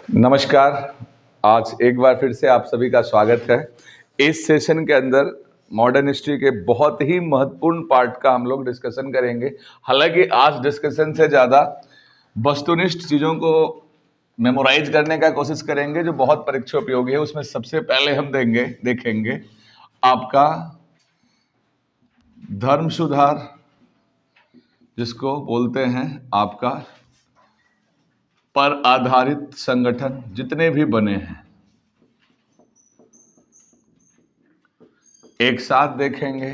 नमस्कार। आज एक बार फिर से आप सभी का स्वागत है। इस सेशन के अंदर मॉडर्न हिस्ट्री के बहुत ही महत्वपूर्ण पार्ट का हम लोग डिस्कशन करेंगे। हालांकि आज डिस्कशन से ज़्यादा वस्तुनिष्ठ चीज़ों को मेमोराइज करने का कोशिश करेंगे जो बहुत परीक्षा उपयोगी है। उसमें सबसे पहले हम देखेंगे आपका धर्म सुधार, जिसको बोलते हैं आपका पर आधारित संगठन जितने भी बने हैं, एक साथ देखेंगे।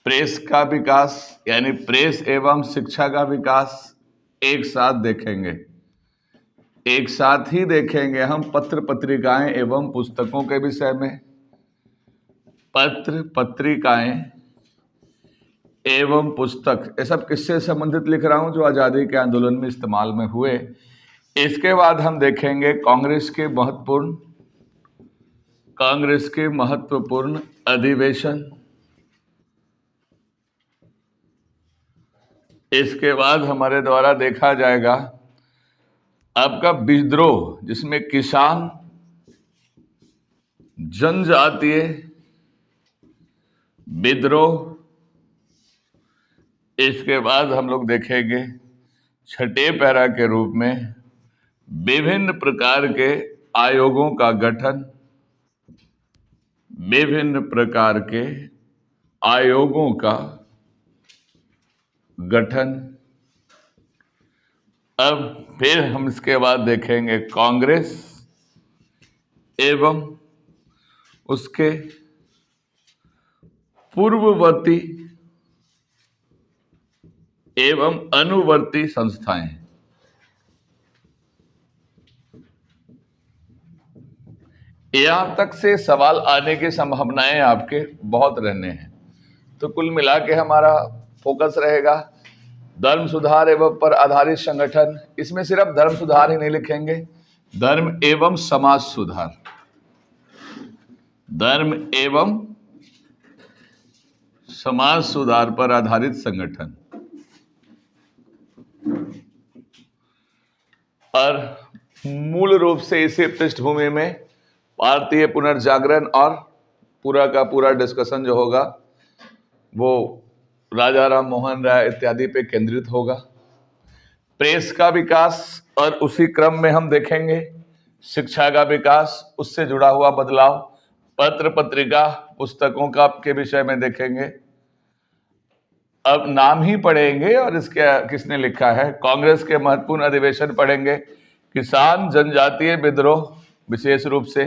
प्रेस का विकास यानी प्रेस एवं शिक्षा का विकास एक साथ देखेंगे। एक साथ ही देखेंगे हम पत्र पत्रिकाएं एवं पुस्तकों के विषय में। पत्र पत्रिकाएं एवं पुस्तक, ये सब किससे संबंधित लिख रहा हूं? जो आज़ादी के आंदोलन में इस्तेमाल में हुए। इसके बाद हम देखेंगे कांग्रेस के महत्वपूर्ण अधिवेशन। इसके बाद हमारे द्वारा देखा जाएगा आपका विद्रोह, जिसमें किसान, जनजातीय विद्रोह। इसके बाद हम लोग देखेंगे छठे पैरा के रूप में विभिन्न प्रकार के आयोगों का गठन। विभिन्न प्रकार के आयोगों का गठन। अब फिर हम इसके बाद देखेंगे कांग्रेस एवं उसके पूर्ववर्ती एवं अनुवर्ती संस्थाएं। यहां तक से सवाल आने की संभावनाएं आपके बहुत रहने हैं। तो कुल मिला के हमारा फोकस रहेगा धर्म सुधार एवं पर आधारित संगठन। इसमें सिर्फ धर्म सुधार ही नहीं लिखेंगे, धर्म एवं समाज सुधार, धर्म एवं समाज सुधार पर आधारित संगठन। और मूल रूप से इसी पृष्ठभूमि में भारतीय पुनर्जागरण और पूरा का पूरा डिस्कशन जो होगा वो राजा राम मोहन राय इत्यादि पे केंद्रित होगा। प्रेस का विकास और उसी क्रम में हम देखेंगे शिक्षा का विकास, उससे जुड़ा हुआ बदलाव। पत्र पत्रिका पुस्तकों का के विषय में देखेंगे। अब नाम ही पढ़ेंगे और इसके किसने लिखा है। कांग्रेस के महत्वपूर्ण अधिवेशन पढ़ेंगे। किसान जनजातीय विद्रोह, विशेष रूप से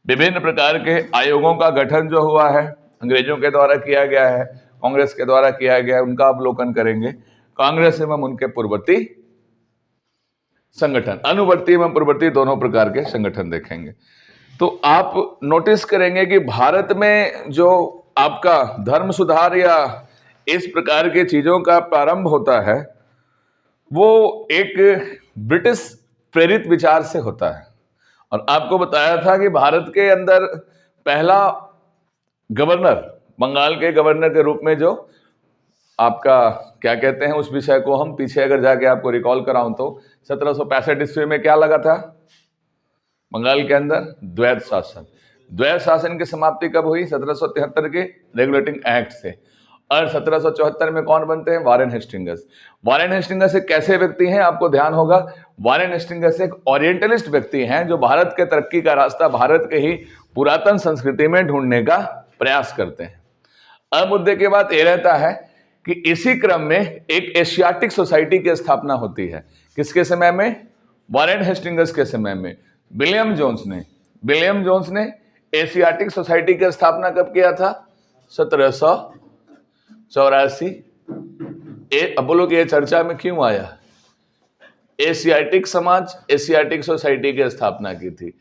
विभिन्न प्रकार के आयोगों का गठन जो हुआ है, अंग्रेजों के द्वारा किया गया है, कांग्रेस के द्वारा किया गया है, उनका अवलोकन करेंगे। कांग्रेस एवं उनके पूर्ववर्ती संगठन, अनुवर्ती एवं पूर्ववर्ती दोनों प्रकार के संगठन देखेंगे। तो आप नोटिस करेंगे कि भारत में जो आपका धर्म सुधार या इस प्रकार की चीजों का प्रारंभ होता है वो एक ब्रिटिश प्रेरित विचार से होता है। और आपको बताया था कि भारत के अंदर पहला गवर्नर, बंगाल के गवर्नर के रूप में जो आपका क्या कहते हैं, उस विषय को हम पीछे अगर जाके आपको रिकॉल कराऊं तो 1765 ईस्वी में क्या लगा था बंगाल के अंदर? द्वैत शासन। द्वैत शासन की समाप्ति कब हुई? 1773 के रेगुलेटिंग एक्ट से। और 1774 में कौन बनते हैं? Warren Hastings. वारेन हेस्टिंगस एक कैसे व्यक्ति हैं आपको ध्यान होगा। वारेन हेस्टिंगस एक ओरिएंटलिस्ट व्यक्ति हैं जो भारत के तरक्की का रास्ता भारत के ही पुरातन संस्कृति में ढूंढने का प्रयास करते हैं। अब मुद्दे के बाद यह रहता है कि इसी क्रम में एक एशियाटिक सोसाइटी की स्थापना होती है। किसके समय में? वारेन हेस्टिंगस के समय में। विलियम जोन्स ने एशियाटिक सोसाइटी की स्थापना कब किया था? 1784। अब बोलो कि ये चर्चा में क्यों आया? एशियाटिक समाज, एशियाटिक सोसाइटी की स्थापना की थी।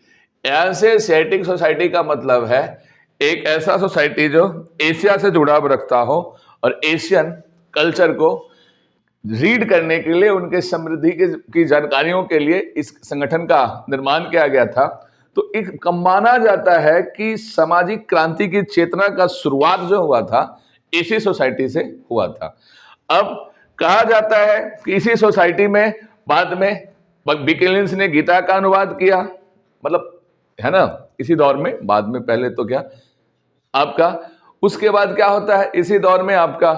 यहां से एशियाटिक सोसाइटी का मतलब है एक ऐसा सोसाइटी जो एशिया से जुड़ाव रखता हो और एशियन कल्चर को रीड करने के लिए, उनके समृद्धि की जानकारियों के लिए इस संगठन का निर्माण किया गया था। तो एक माना जाता है कि सामाजिक क्रांति की चेतना का शुरुआत जो हुआ था इसी सोसाइटी से हुआ था। अब कहा जाता है कि इसी सोसाइटी में बाद में बिकिलिंस ने गीता का अनुवाद किया, मतलब है ना इसी दौर में, बाद में पहले तो क्या आपका, उसके बाद क्या होता है इसी दौर में आपका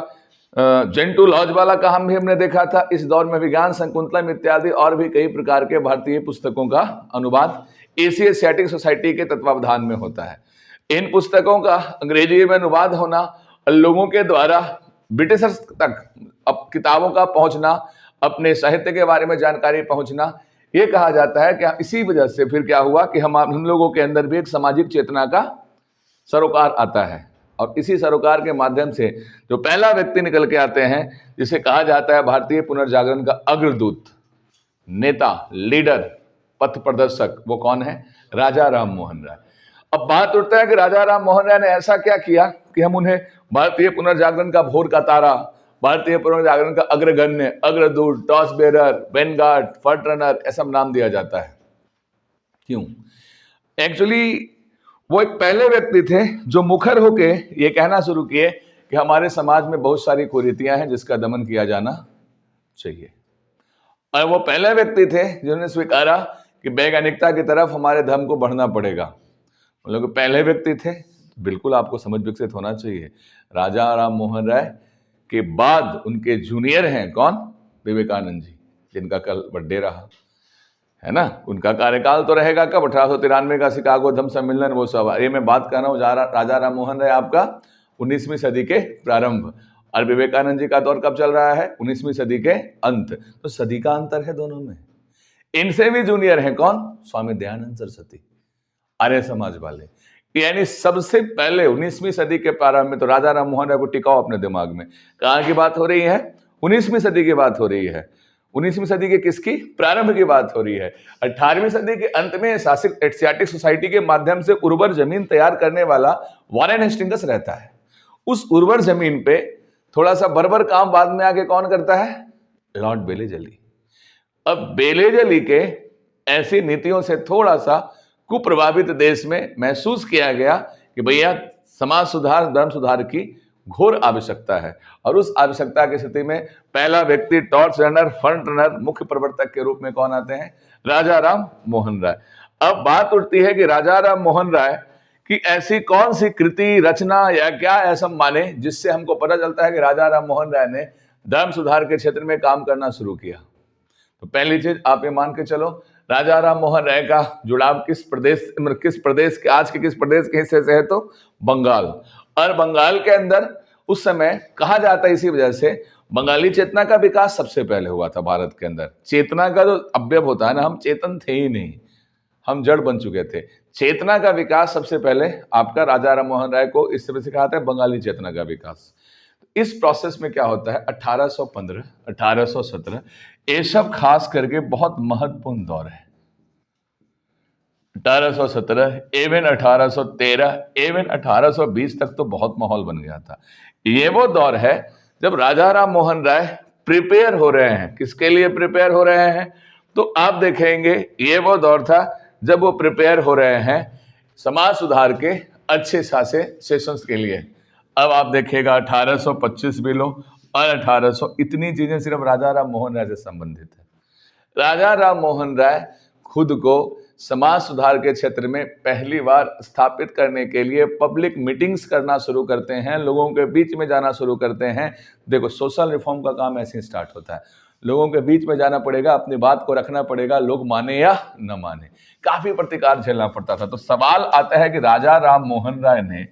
जेंटू लॉज वाला का हम भी हमने देखा था। इस दौर में विज्ञान शकुंतलम इत्यादि और भी कई प्रकार के भारतीय पुस्तकों का अनुवाद एशियाटिक सोसाइटी के तत्वावधान में होता है। इन पुस्तकों का अंग्रेजी में अनुवाद होना और लोगों के द्वारा ब्रिटिशर्स तक अब किताबों का पहुंचना, अपने साहित्य के बारे में जानकारी पहुंचना, ये कहा जाता है कि इसी वजह से फिर क्या हुआ कि हम लोगों के अंदर भी एक सामाजिक चेतना का सरोकार आता है। और इसी सरोकार के माध्यम से जो पहला व्यक्ति निकल के आते हैं, जिसे कहा जाता है भारतीय पुनर्जागरण का अग्रदूत, नेता, लीडर, पथ प्रदर्शक, वो कौन है? राजा राम मोहन राय। अब बात उठता है कि राजा राम मोहन राय ने ऐसा क्या किया कि हम उन्हें भारतीय पुनर्जागरण का भोर का तारा, भारतीय पुनर्जागरण का अग्रगण्य, अग्रदूत, torch bearer, Vanguard, front runner, ऐसा नाम दिया जाता है। क्यों? एक्चुअली वो एक पहले व्यक्ति थे जो मुखर होके ये कहना शुरू किए कि हमारे समाज में बहुत सारी कुरीतियां हैं जिसका दमन किया जाना चाहिए। और वो पहले व्यक्ति थे जिन्होंने स्वीकारा कि वैज्ञानिकता की तरफ हमारे धर्म को बढ़ना पड़ेगा। मतलब पहले व्यक्ति थे, बिल्कुल आपको समझ विकसित होना चाहिए। राजा राम मोहन राय के बाद उनके जूनियर हैं कौन? विवेकानंद जी, जिनका कल बर्थडे रहा है ना। उनका कार्यकाल तो रहेगा कब? 1893 का शिकागो धम्म सम्मेलन, वो सब। ये मैं बात कर रहा हूँ राजा राम मोहन राय आपका 19वीं सदी के प्रारंभ, और विवेकानंद जी का दौर कब चल रहा है? 19वीं सदी के अंत। तो सदी का अंतर है दोनों में। इनसे भी जूनियर हैं कौन? स्वामी दयानंद सरस्वती, आर्य समाज वाले। यानी सबसे पहले 19वीं सदी के प्रारंभ में तो राजा राम मोहन राय को टिकाओ अपने दिमाग में। कहाँ की बात हो रही है? 19वीं सदी की बात हो रही है। 19वीं सदी के किसकी? प्रारंभ की बात हो रही है। 18वीं सदी के अंत में शासित एशियाटिक सोसाइटी के माध्यम से उर्वर जमीन तैयार करने वाला वॉरेन हेस्टिंग्स रहता है। उस उर्वर जमीन पे थोड़ा सा बर्बर काम बाद में आके कौन करता है? लॉर्ड बेलेजली। अब बेलेजली के ऐसी नीतियों से थोड़ा सा कुप्रभावित देश में महसूस किया गया कि भैया समाज सुधार, धर्म सुधार की घोर आवश्यकता है। और उस आवश्यकता की स्थिति में पहला व्यक्ति टॉर्च रनर, फ्रंट रनर, मुख्य प्रवर्तक के रूप में कौन आते हैं? राजा राम मोहन राय। अब बात उठती है कि राजा राम मोहन राय की ऐसी कौन सी कृति, रचना या क्या ऐसा माने जिससे हमको पता चलता है कि राजा राम मोहन राय ने धर्म सुधार के क्षेत्र में काम करना शुरू किया। तो पहली चीज आप ये मान के चलो, राजा राम मोहन राय का जुड़ाव किस प्रदेश के, आज के किस प्रदेश के हिस्से से है? तो बंगाल। और बंगाल के अंदर उस समय कहा जाता है, इसी वजह से बंगाली चेतना का विकास सबसे पहले हुआ था भारत के अंदर। चेतना का जो अवयव होता है ना, हम चेतन थे ही नहीं, हम जड़ बन चुके थे। चेतना का विकास सबसे पहले आपका राजा राम मोहन राय को इस तरह से कहा था, बंगाली चेतना का विकास। इस प्रोसेस में क्या होता है? 1815, 1817 ये सब खास करके बहुत महत्वपूर्ण दौर है। 1817 एवं 1813 एवं 1820 तक तो बहुत माहौल बन गया था। ये वो दौर है जब राजा राम मोहन राय प्रिपेयर हो रहे हैं। किसके लिए प्रिपेयर हो रहे हैं? तो आप देखेंगे ये वो दौर था जब वो प्रिपेयर हो रहे हैं समाज सुधार के अच्छे खासे सेशंस के लिए। अब आप देखिएगा 1825 भी लो और 1800, इतनी चीजें सिर्फ राजा राम मोहन राय से संबंधित है। राजा राम मोहन राय खुद को समाज सुधार के क्षेत्र में पहली बार स्थापित करने के लिए पब्लिक मीटिंग्स करना शुरू करते हैं, लोगों के बीच में जाना शुरू करते हैं। देखो, सोशल रिफॉर्म का काम ऐसे ही स्टार्ट होता है, लोगों के बीच में जाना पड़ेगा, अपनी बात को रखना पड़ेगा, लोग माने या न माने। काफी प्रतिकार झेलना पड़ता था। तो सवाल आता है कि राजा राम मोहन राय ने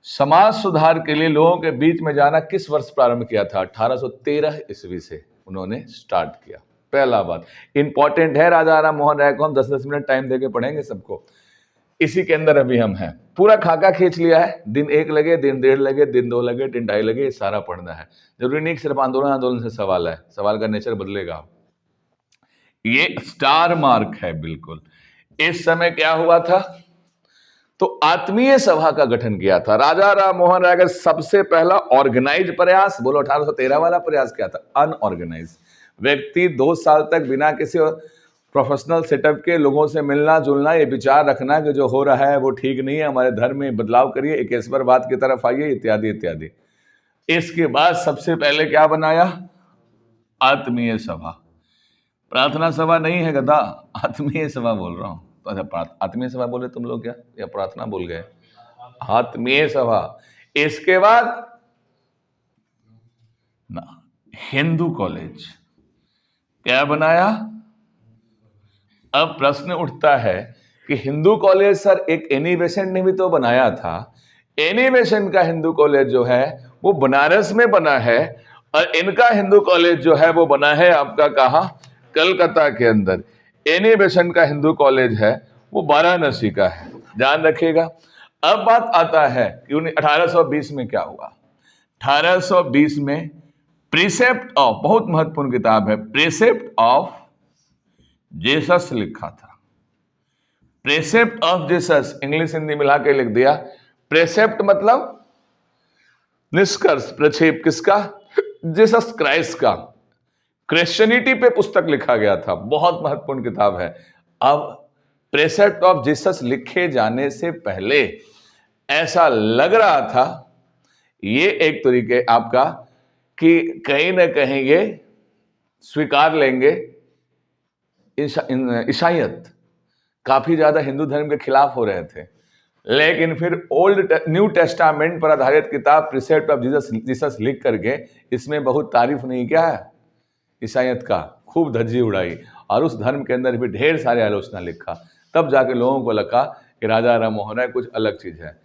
समाज सुधार के लिए लोगों के बीच में जाना किस वर्ष प्रारंभ किया था? 1813 ईस्वी से उन्होंने स्टार्ट किया। पहला बात इंपॉर्टेंट है, राजा राम मोहन राय को हम 10-10 मिनट टाइम देके पढ़ेंगे सबको। इसी के अंदर अभी हम हैं, पूरा खाका खींच लिया है। दिन 1 लगे, दिन 1.5 लगे, दिन 2 लगे, दिन 2.5 लगे, ये सारा पढ़ना है। जरूरी नहीं कि सिर्फ आंदोलन से सवाल है, सवाल का नेचर बदलेगा। ये स्टार मार्क है बिल्कुल। इस समय क्या हुआ था? तो आत्मीय सभा का गठन किया था। राजा राम मोहन राय का सबसे पहला ऑर्गेनाइज प्रयास, बोलो 1813 वाला प्रयास क्या था? अनऑर्गेनाइज। व्यक्ति 2 साल तक बिना किसी प्रोफेशनल सेटअप के लोगों से मिलना जुलना, ये विचार रखना कि जो हो रहा है वो ठीक नहीं है, हमारे धर्म में बदलाव करिए, एकेश्वरवाद की तरफ आइए, इत्यादि इत्यादि। इसके बाद सबसे पहले क्या बनाया? आत्मीय सभा। प्रार्थना सभा नहीं है गधा, आत्मीय सभा बोल रहा हूँ। तो अच्छा, आत्मीय सभा बोले तुम लोग क्या, या प्रार्थना बोल गए? आत्मीय सभा। इसके बाद ना हिंदू कॉलेज क्या बनाया? अब प्रश्न उठता है कि हिंदू कॉलेज सर एक एनी बेसेंट ने भी तो बनाया था। एनी बेसेंट का हिंदू कॉलेज जो है वो बनारस में बना है, और इनका हिंदू कॉलेज जो है वो बना है आपका कहाँ? कलकत्ता के अंदर। एनी बेसेंट का हिंदू कॉलेज है वो वाराणसी का है, ध्यान रखिएगा। अब बात आता है कि 1820 में क्या हुआ। 1820 में प्रीसेप्ट ऑफ, बहुत महत्वपूर्ण किताब है, प्रीसेप्ट ऑफ जीसस लिखा था। प्रेसेप्ट ऑफ जीसस, इंग्लिश हिंदी मिला के लिख दिया। प्रेसेप्ट मतलब निष्कर्ष, प्रक्षेप किसका? जीसस क्राइस्ट का। क्रिश्चियनिटी पे पुस्तक लिखा गया था, बहुत महत्वपूर्ण किताब है। अब प्रेसेप्ट ऑफ जीसस लिखे जाने से पहले ऐसा लग रहा था, ये एक तरीके आपका कि कहीं ना कहीं ये स्वीकार लेंगे ईसाइयत, काफी ज्यादा हिंदू धर्म के खिलाफ हो रहे थे। लेकिन फिर न्यू टेस्टामेंट पर आधारित किताब प्रीसेप्ट ऑफ जीसस लिख करके इसमें बहुत तारीफ नहीं किया है ईसाइयत का, खूब धज्जी उड़ाई, और उस धर्म के अंदर भी ढेर सारे आलोचना लिखा। तब जाके लोगों को लगा कि राजा राम मोहन राय कुछ अलग चीज है।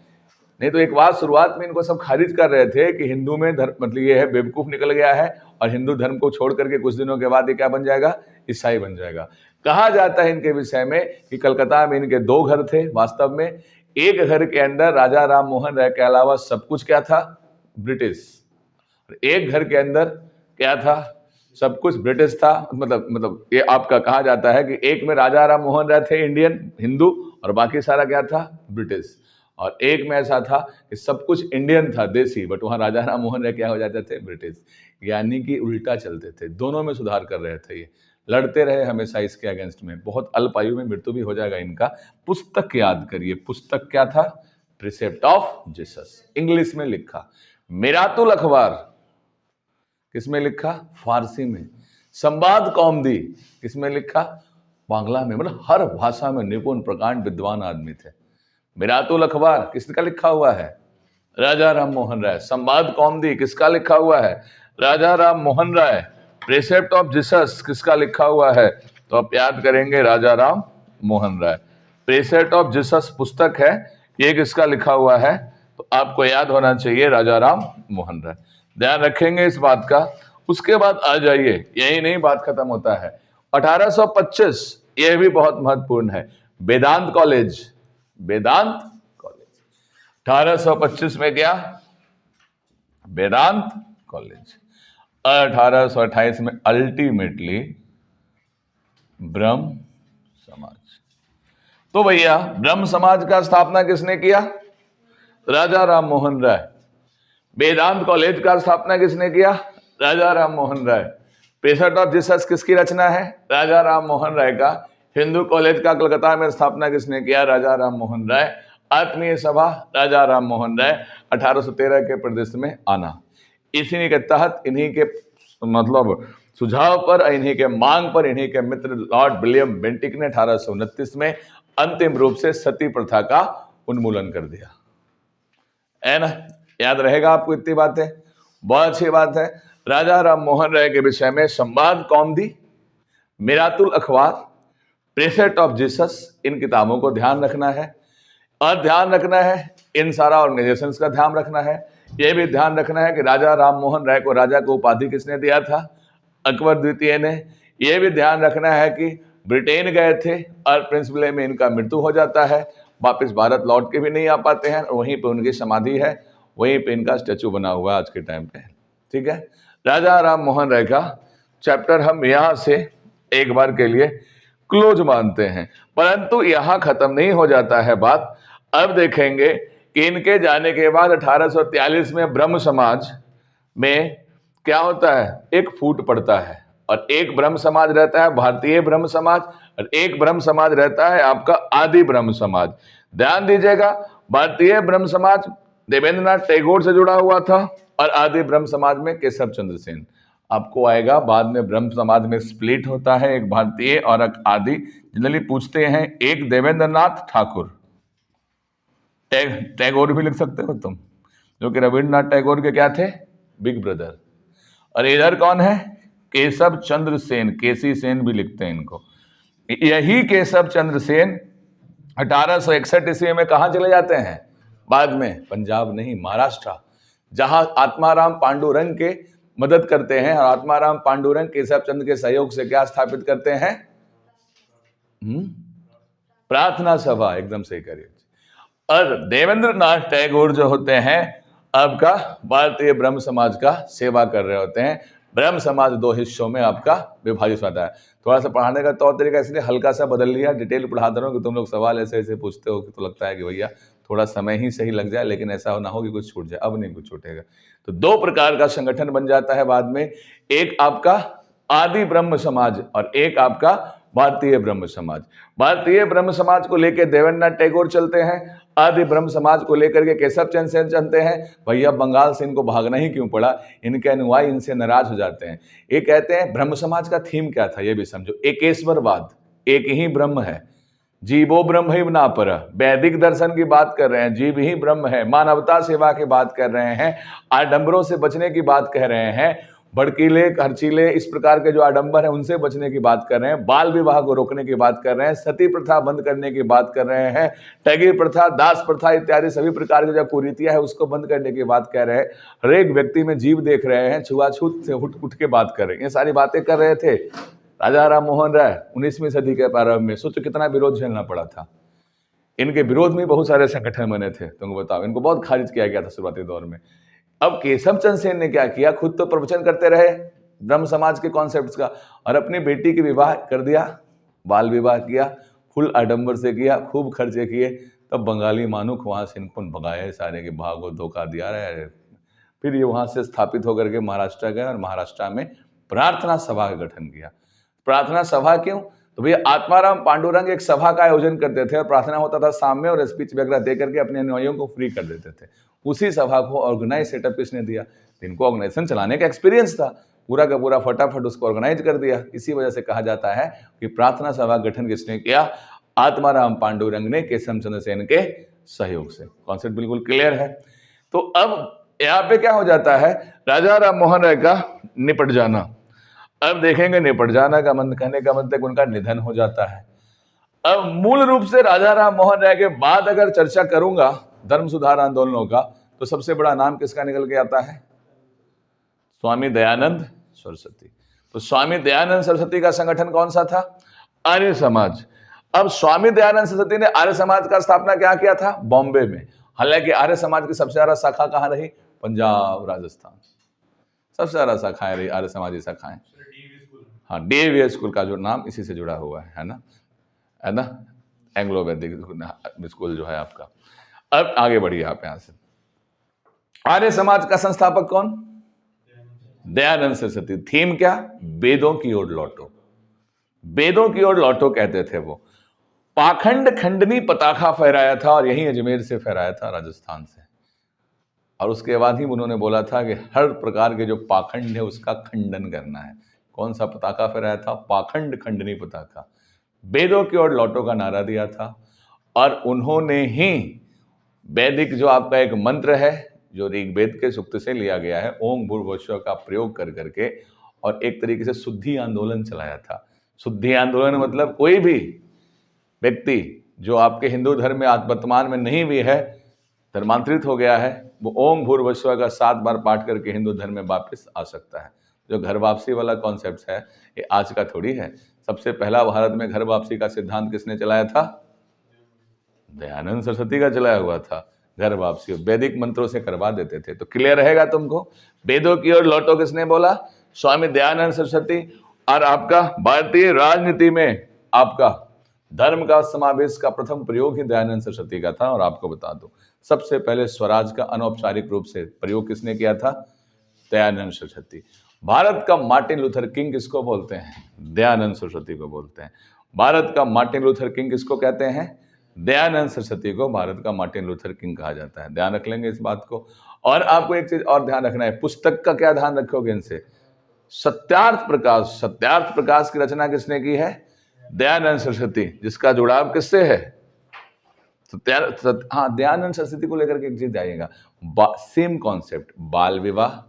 नहीं तो एक बात शुरुआत में इनको सब खारिज कर रहे थे कि हिंदू में धर्म मतलब ये है बेवकूफ निकल गया है, और हिंदू धर्म को छोड़ करके कुछ दिनों के बाद ये क्या बन जाएगा? ईसाई बन जाएगा। कहा जाता है इनके विषय में कि कलकत्ता में इनके 2 घर थे वास्तव में। एक घर के अंदर राजा राम मोहन राय के अलावा सब कुछ क्या था? ब्रिटिश। एक घर के अंदर क्या था? सब कुछ ब्रिटिश था। मतलब ये आपका कहा जाता है कि एक में राजा राम मोहन राय थे इंडियन हिंदू, और बाकी सारा क्या था? ब्रिटिश। और एक में ऐसा था कि सब कुछ इंडियन था देसी, बट वहां राजा राम मोहन राय क्या हो जाते थे? ब्रिटिश। यानी कि उल्टा चलते थे, दोनों में सुधार कर रहे थे, ये लड़ते रहे हमेशा इसके अगेंस्ट में। बहुत अल्प आयु में मृत्यु भी हो जाएगा इनका। पुस्तक याद करिए, पुस्तक क्या था? प्रीसेप्ट ऑफ जीसस, इंग्लिश में लिखा। मिरातुल अखबार किसमें लिखा? फारसी में। संवाद कौमुदी किसमें लिखा? बांग्ला में। मतलब हर भाषा में निपुण प्रकांड विद्वान आदमी थे। मिरातुल अखबार किसका लिखा हुआ है? राजा राम मोहन राय। संवाद कौमुदी किसका लिखा हुआ है? राजा Ram Mohan Roy. Precept of Jesus किसका लिखा हुआ है? तो आप याद करेंगे राजा Ram Mohan Roy. Precept of Jesus पुस्तक है, ये किसका लिखा हुआ है? तो आपको याद होना चाहिए राजा राम मोहन राय। ध्यान रखेंगे इस बात का। उसके बाद आ जाइए, यही नहीं बात खत्म होता है। 1825, यह भी बहुत महत्वपूर्ण है, वेदांत कॉलेज। वेदांत कॉलेज 1825 में गया वेदांत कॉलेज। 1828 में अल्टीमेटली ब्रह्म समाज। तो भैया ब्रह्म समाज का स्थापना किसने किया? राजा राम मोहन राय। वेदांत कॉलेज का स्थापना किसने किया? राजा Ram Mohan Roy. Precept of Jesus किसकी रचना है? राजा राम मोहन राय का। हिंदू कॉलेज का कलकत्ता में स्थापना किसने किया? राजा राम मोहन राय। आत्मीय सभा राजा राम मोहन राय। 1813 के प्रदेश में आना। इसी के तहत इन्हीं के मतलब सुझाव पर, इन्हीं के मांग पर, इन्हीं के मित्र लॉर्ड विलियम बेंटिक ने 1829 में अंतिम रूप से सती प्रथा का उन्मूलन कर दिया। है ना? याद रहेगा आपको इतनी बातें, बहुत अच्छी बात है। राजा राम मोहन राय के विषय में संवाद कौमुदी, मिरातुल अखबार, प्रीसेप्ट ऑफ जीसस, इन किताबों को ध्यान रखना है। और ध्यान रखना है इन सारा ऑर्गेनाइजेशंस का ध्यान रखना है। यह भी ध्यान रखना है कि राजा राम मोहन राय को राजा को उपाधि किसने दिया था? अकबर द्वितीय ने। यह भी ध्यान रखना है कि ब्रिटेन गए थे और प्रिंस विलियम में इनका मृत्यु हो जाता है, वापस भारत लौट के भी नहीं आ पाते हैं, और वहीं पे उनकी समाधि है, वहीं पे इनका स्टैचू बना हुआ आज के टाइम पे। ठीक है, राजा राम मोहन राय का चैप्टर हम यहाँ से एक बार के लिए क्लोज मानते हैं। परंतु यहाँ खत्म नहीं हो जाता है बात। अब देखेंगे कि इनके जाने के बाद 1843 में ब्रह्म समाज में क्या होता है? एक फूट पड़ता है, और एक ब्रह्म समाज रहता है भारतीय ब्रह्म समाज, और एक ब्रह्म समाज रहता है आपका आदि ब्रह्म समाज। ध्यान दीजिएगा, भारतीय ब्रह्म समाज देवेंद्रनाथ टैगोर से जुड़ा हुआ था, और आदि ब्रह्म समाज में केशव चंद्र सेन। आपको आएगा। बाद में ब्रह्म समाज में स्प्लिट होता है, एक भारतीय और एक आदि। जनरली पूछते हैं एक देवेंद्र नाथ ठाकुर, टैगोर भी लिख सकते हो तुम, जो कि रविन्द्रनाथ टैगोर के क्या थे, बिग ब्रदर। और इधर कौन है, केशव चंद्र सेन, केसी सेन भी लिखते हैं इनको। यही केशव चंद्र सेन 1861 ईस्वी में कहां चले जाते हैं, बाद में पंजाब नहीं महाराष्ट्र, जहां आत्माराम पांडुरंग के मदद करते हैं। और आत्माराम पांडुरंग केशव चंद्र के सहयोग से क्या स्थापित करते हैं, प्रार्थना सभा, एकदम सही करिए। और देवेंद्र नाथ टैगोर जो होते हैं आपका भारतीय ब्रह्म समाज का सेवा कर रहे होते हैं। ब्रह्म समाज 2 हिस्सों में आपका विभाजित होता है। थोड़ा सा पढ़ाने का तौर तरीका इसलिए हल्का सा बदल लिया, डिटेल पढ़ा दे रहा हूं कि तुम लोग सवाल ऐसे ऐसे पूछते हो कि तो लगता है कि भैया थोड़ा समय ही सही लग जाए, लेकिन ऐसा ना हो कि कुछ छूट जाए। अब नहीं कुछ छूटेगा। तो 2 प्रकार का संगठन बन जाता है बाद में, एक आपका आदि ब्रह्म समाज और एक आपका भारतीय ब्रह्म समाज। भारतीय ब्रह्म समाज को लेकर देवेंद्रनाथ टैगोर चलते हैं, आदि ब्रह्म समाज को लेकर के केशव चंद्र सेन चलते हैं। भैया बंगाल से इनको भागना ही क्यों पड़ा, इनके अनुयायी इनसे नाराज हो जाते हैं। ये कहते हैं ब्रह्म समाज का थीम क्या था, ये भी समझो, एकेश्वरवाद, एक ही ब्रह्म है, जीवो ब्रह्म ही ना पर, वैदिक दर्शन की बात कर रहे हैं, जीव ही ब्रह्म है, मानवता सेवा की बात कर रहे हैं, आडंबरों से बचने की बात कह रहे हैं, भड़कीले खर्चीले इस प्रकार के जो आडंबर है उनसे बचने की बात कर रहे हैं, बाल विवाह को रोकने की बात कर रहे हैं, सती प्रथा बंद करने की बात कर रहे हैं, टैगी प्रथा, दास प्रथा इत्यादि सभी प्रकार की जो कुरीतियां है उसको बंद करने की बात कह रहे हैं। हर एक व्यक्ति में जीव देख रहे हैं, छुआछूत से उठ के बात कर रहे हैं। ये सारी बातें कर रहे थे राजा राम मोहन राय 19वीं सदी के प्रारंभ में। सोचो कितना विरोध झेलना पड़ा था। इनके विरोध में बहुत सारे संगठन बने थे, तुमको बताओ, इनको बहुत खारिज किया गया था शुरुआती दौर में। अब केशव चंद्र सेन ने क्या किया, खुद तो प्रवचन करते रहे ब्रह्म समाज के कॉन्सेप्ट्स का, और अपनी बेटी की विवाह कर दिया, बाल विवाह किया, फुल आडंबर से किया, खूब खर्चे किए। तब बंगाली मानुक वहां से इनको भगाए सारे के, भागो धोखा दिया रहे। फिर ये वहां से स्थापित होकर के महाराष्ट्र गए और महाराष्ट्र में प्रार्थना सभा का गठन किया। प्रार्थना सभा क्यों, तो भैया आत्माराम पांडुरंग एक सभा का आयोजन करते थे और प्रार्थना होता था सामने, और स्पीच वगैरह दे करके अपने अनुयायियों को फ्री कर देते थे। उसी सभा को ऑर्गेनाइज सेटअप किसने दिया, इनको ऑर्गेनाइजेशन चलाने का एक्सपीरियंस था, पूरा का पूरा फटाफट उसको ऑर्गेनाइज कर दिया। इसी वजह से कहा जाता है कि प्रार्थना सभा गठन किसने किया, आत्माराम पांडुरंग ने केशव चंद्र सेन के सहयोग से। कॉन्सेप्ट बिल्कुल क्लियर है। तो अब यहाँ पे क्या हो जाता है, राजा राम मोहन राय का निपट जाना। अब देखेंगे निपट जाना का मतलब, कहने का मतलब उनका निधन हो जाता है। अब मूल रूप से राजा राम मोहन राय के बाद अगर चर्चा करूंगा धर्म सुधार आंदोलनों का, तो सबसे बड़ा नाम किसका निकल के आता है, स्वामी दयानंद सरस्वती। तो स्वामी दयानंद सरस्वती का संगठन कौन सा था, आर्य समाज। अब स्वामी दयानंद सरस्वती ने आर्य समाज का स्थापना क्या किया था, बॉम्बे में। हालांकि आर्य समाज की सबसे ज्यादा शाखा कहां रही, पंजाब राजस्थान, सबसे ज्यादा शाखाएं रही आर्य समाजी शाखाएं। हाँ, डीएवी स्कूल का जो नाम इसी से जुड़ा हुआ है ना, एंग्लो वैदिक स्कूल जो है आपका। अब आगे बढ़िए आप यहां से, आर्य समाज का संस्थापक कौन, दयानंद सरस्वती। थीम क्या, वेदों की ओर लौटो, वेदों की ओर लौटो कहते थे वो। पाखंड खंडनी पताखा फहराया था, और यही अजमेर से फहराया था, राजस्थान से। और उसके बाद ही उन्होंने बोला था कि हर प्रकार के जो पाखंड है उसका खंडन करना है। कौन सा पताका फहराया था, पाखंड खंडनी पताका, वेदों की ओर लौटो का नारा दिया था। और उन्होंने ही वैदिक जो आपका एक मंत्र है जो ऋग्वेद के सूक्त से लिया गया है, ओम भूर्भुवस्सुः का प्रयोग कर करके, और एक तरीके से शुद्धि आंदोलन चलाया था। शुद्धि आंदोलन मतलब कोई भी व्यक्ति जो आपके हिंदू धर्म में वर्तमान में नहीं भी है, धर्मांतरित हो गया है, वो ओम भूर्भुवस्सुः का 7 बार पाठ करके हिंदू धर्म में वापस आ सकता है। जो घर वापसी वाला कॉन्सेप्ट है ये आज का थोड़ी है। सबसे पहला भारत में घर वापसी का सिद्धांत किसने चलाया था, दयानंद सरस्वती का चलाया हुआ था। घर वापसी वैदिक मंत्रों से करवा देते थे। तो क्लियर रहेगा तुमको, वेदों की ओर लौटो किसने बोला, स्वामी दयानंद सरस्वती। और आपका भारतीय राजनीति में आपका धर्म का समावेश का प्रथम प्रयोग ही दयानंद सरस्वती का था। और आपको बता दूं, सबसे पहले स्वराज का अनौपचारिक रूप से प्रयोग किसने किया था, दयानंद सरस्वती। भारत का मार्टिन लूथर किंग किसको बोलते हैं, दयानंद सरस्वती को बोलते हैं। भारत का मार्टिन लूथर किंग किसको कहते हैं, दयानंद सरस्वती को भारत का मार्टिन लूथर किंग कहा जाता है। ध्यान रख लेंगे इस बात को। और आपको एक चीज और ध्यान रखना है, पुस्तक का क्या ध्यान रखोगे इनसे, सत्यार्थ प्रकाश की रचना किसने की है? दयानंद सरस्वती, जिसका जुड़ाव किससे है? हाँ, दयानंद सरस्वती को लेकर के एक चीज आइएगा, सेम कॉन्सेप्ट, बाल विवाह,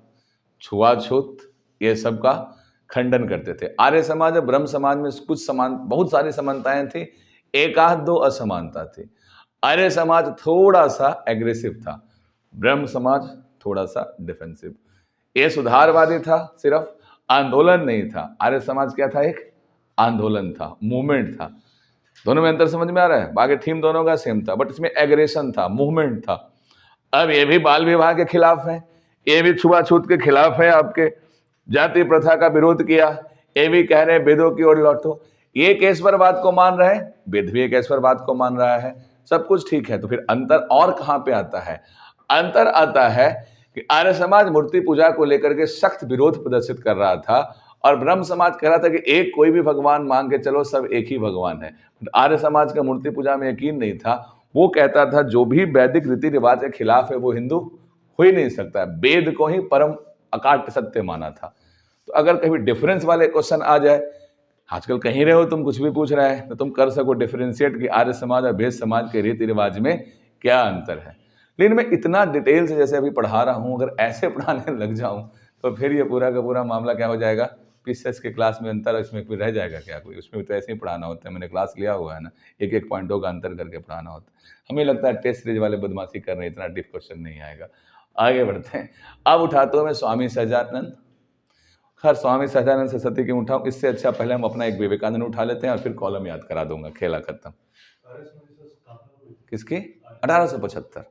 छुआछूत, ये सब का खंडन करते थे। आर्य समाज और ब्रह्म समाज में कुछ बहुत सारी समानताएं थी, एक आध दो असमानता थी। आर्य समाज थोड़ा सा एग्रेसिव था, ब्रह्म समाज थोड़ा सा डिफेंसिव। ये सुधारवादी था, सिर्फ आंदोलन नहीं था। आर्य समाज क्या था? एक आंदोलन था, मूवमेंट था। दोनों में अंतर समझ में आ रहा है? बाकी थीम दोनों का सेम था, बट इसमें एग्रेशन था, मूवमेंट था। अब ये भी बाल विवाह के खिलाफ है, ये भी छुआछूत के खिलाफ है, आपके जाति प्रथा का विरोध किया, ये भी कह रहे हैं वेदों की ओर लौटो। ये एक ईश्वरवाद को मान रहे हैं, वेद भी एक ईश्वरवाद को मान रहा है, सब कुछ ठीक है। तो फिर अंतर और कहां पे आता है? अंतर आता है कि आर्य समाज मूर्ति पूजा को लेकर के सख्त विरोध प्रदर्शित कर रहा था, और ब्रह्म समाज कह रहा था कि एक कोई भी भगवान मान के चलो, सब एक ही भगवान है। आर्य समाज का मूर्ति पूजा में यकीन नहीं था, वो कहता था जो भी वैदिक रीति रिवाज के खिलाफ है वो हिंदू हो ही नहीं सकता, वेद को ही परम अकाट्य सत्य माना था। तो अगर कभी डिफरेंस वाले क्वेश्चन आ जाए, आजकल कहीं रहे हो तुम, कुछ भी पूछ रहा है, तो तुम कर सको डिफरेंशिएट कि आर्य समाज और वेद समाज के रीति रिवाज में क्या अंतर है। लेकिन मैं इतना डिटेल से जैसे अभी पढ़ा रहा हूं, अगर ऐसे पढ़ाने लग जाऊं तो फिर ये पूरा का पूरा मामला क्या हो जाएगा? पीसीएस के क्लास में अंतर, इसमें कोई रह जाएगा क्या कोई? उसमें तो ऐसे ही पढ़ाना होता है, मैंने क्लास लिया हुआ है ना, एक एक पॉइंटों का अंतर करके पढ़ाना होता है। हमें लगता है टेस्ट सीरीज वाले बदमाशी कर रहे हैं, इतना डिप क्वेश्चन नहीं आएगा। आगे बढ़ते हैं। अब उठाता हूँ मैं स्वामी सहजानंद। खैर स्वामी सहजानंद सरस्वती की उठाऊं, इससे अच्छा पहले हम अपना एक विवेकानंद उठा लेते हैं और फिर कॉलम याद करा दूंगा, खेला खत्म। किसकी? 1875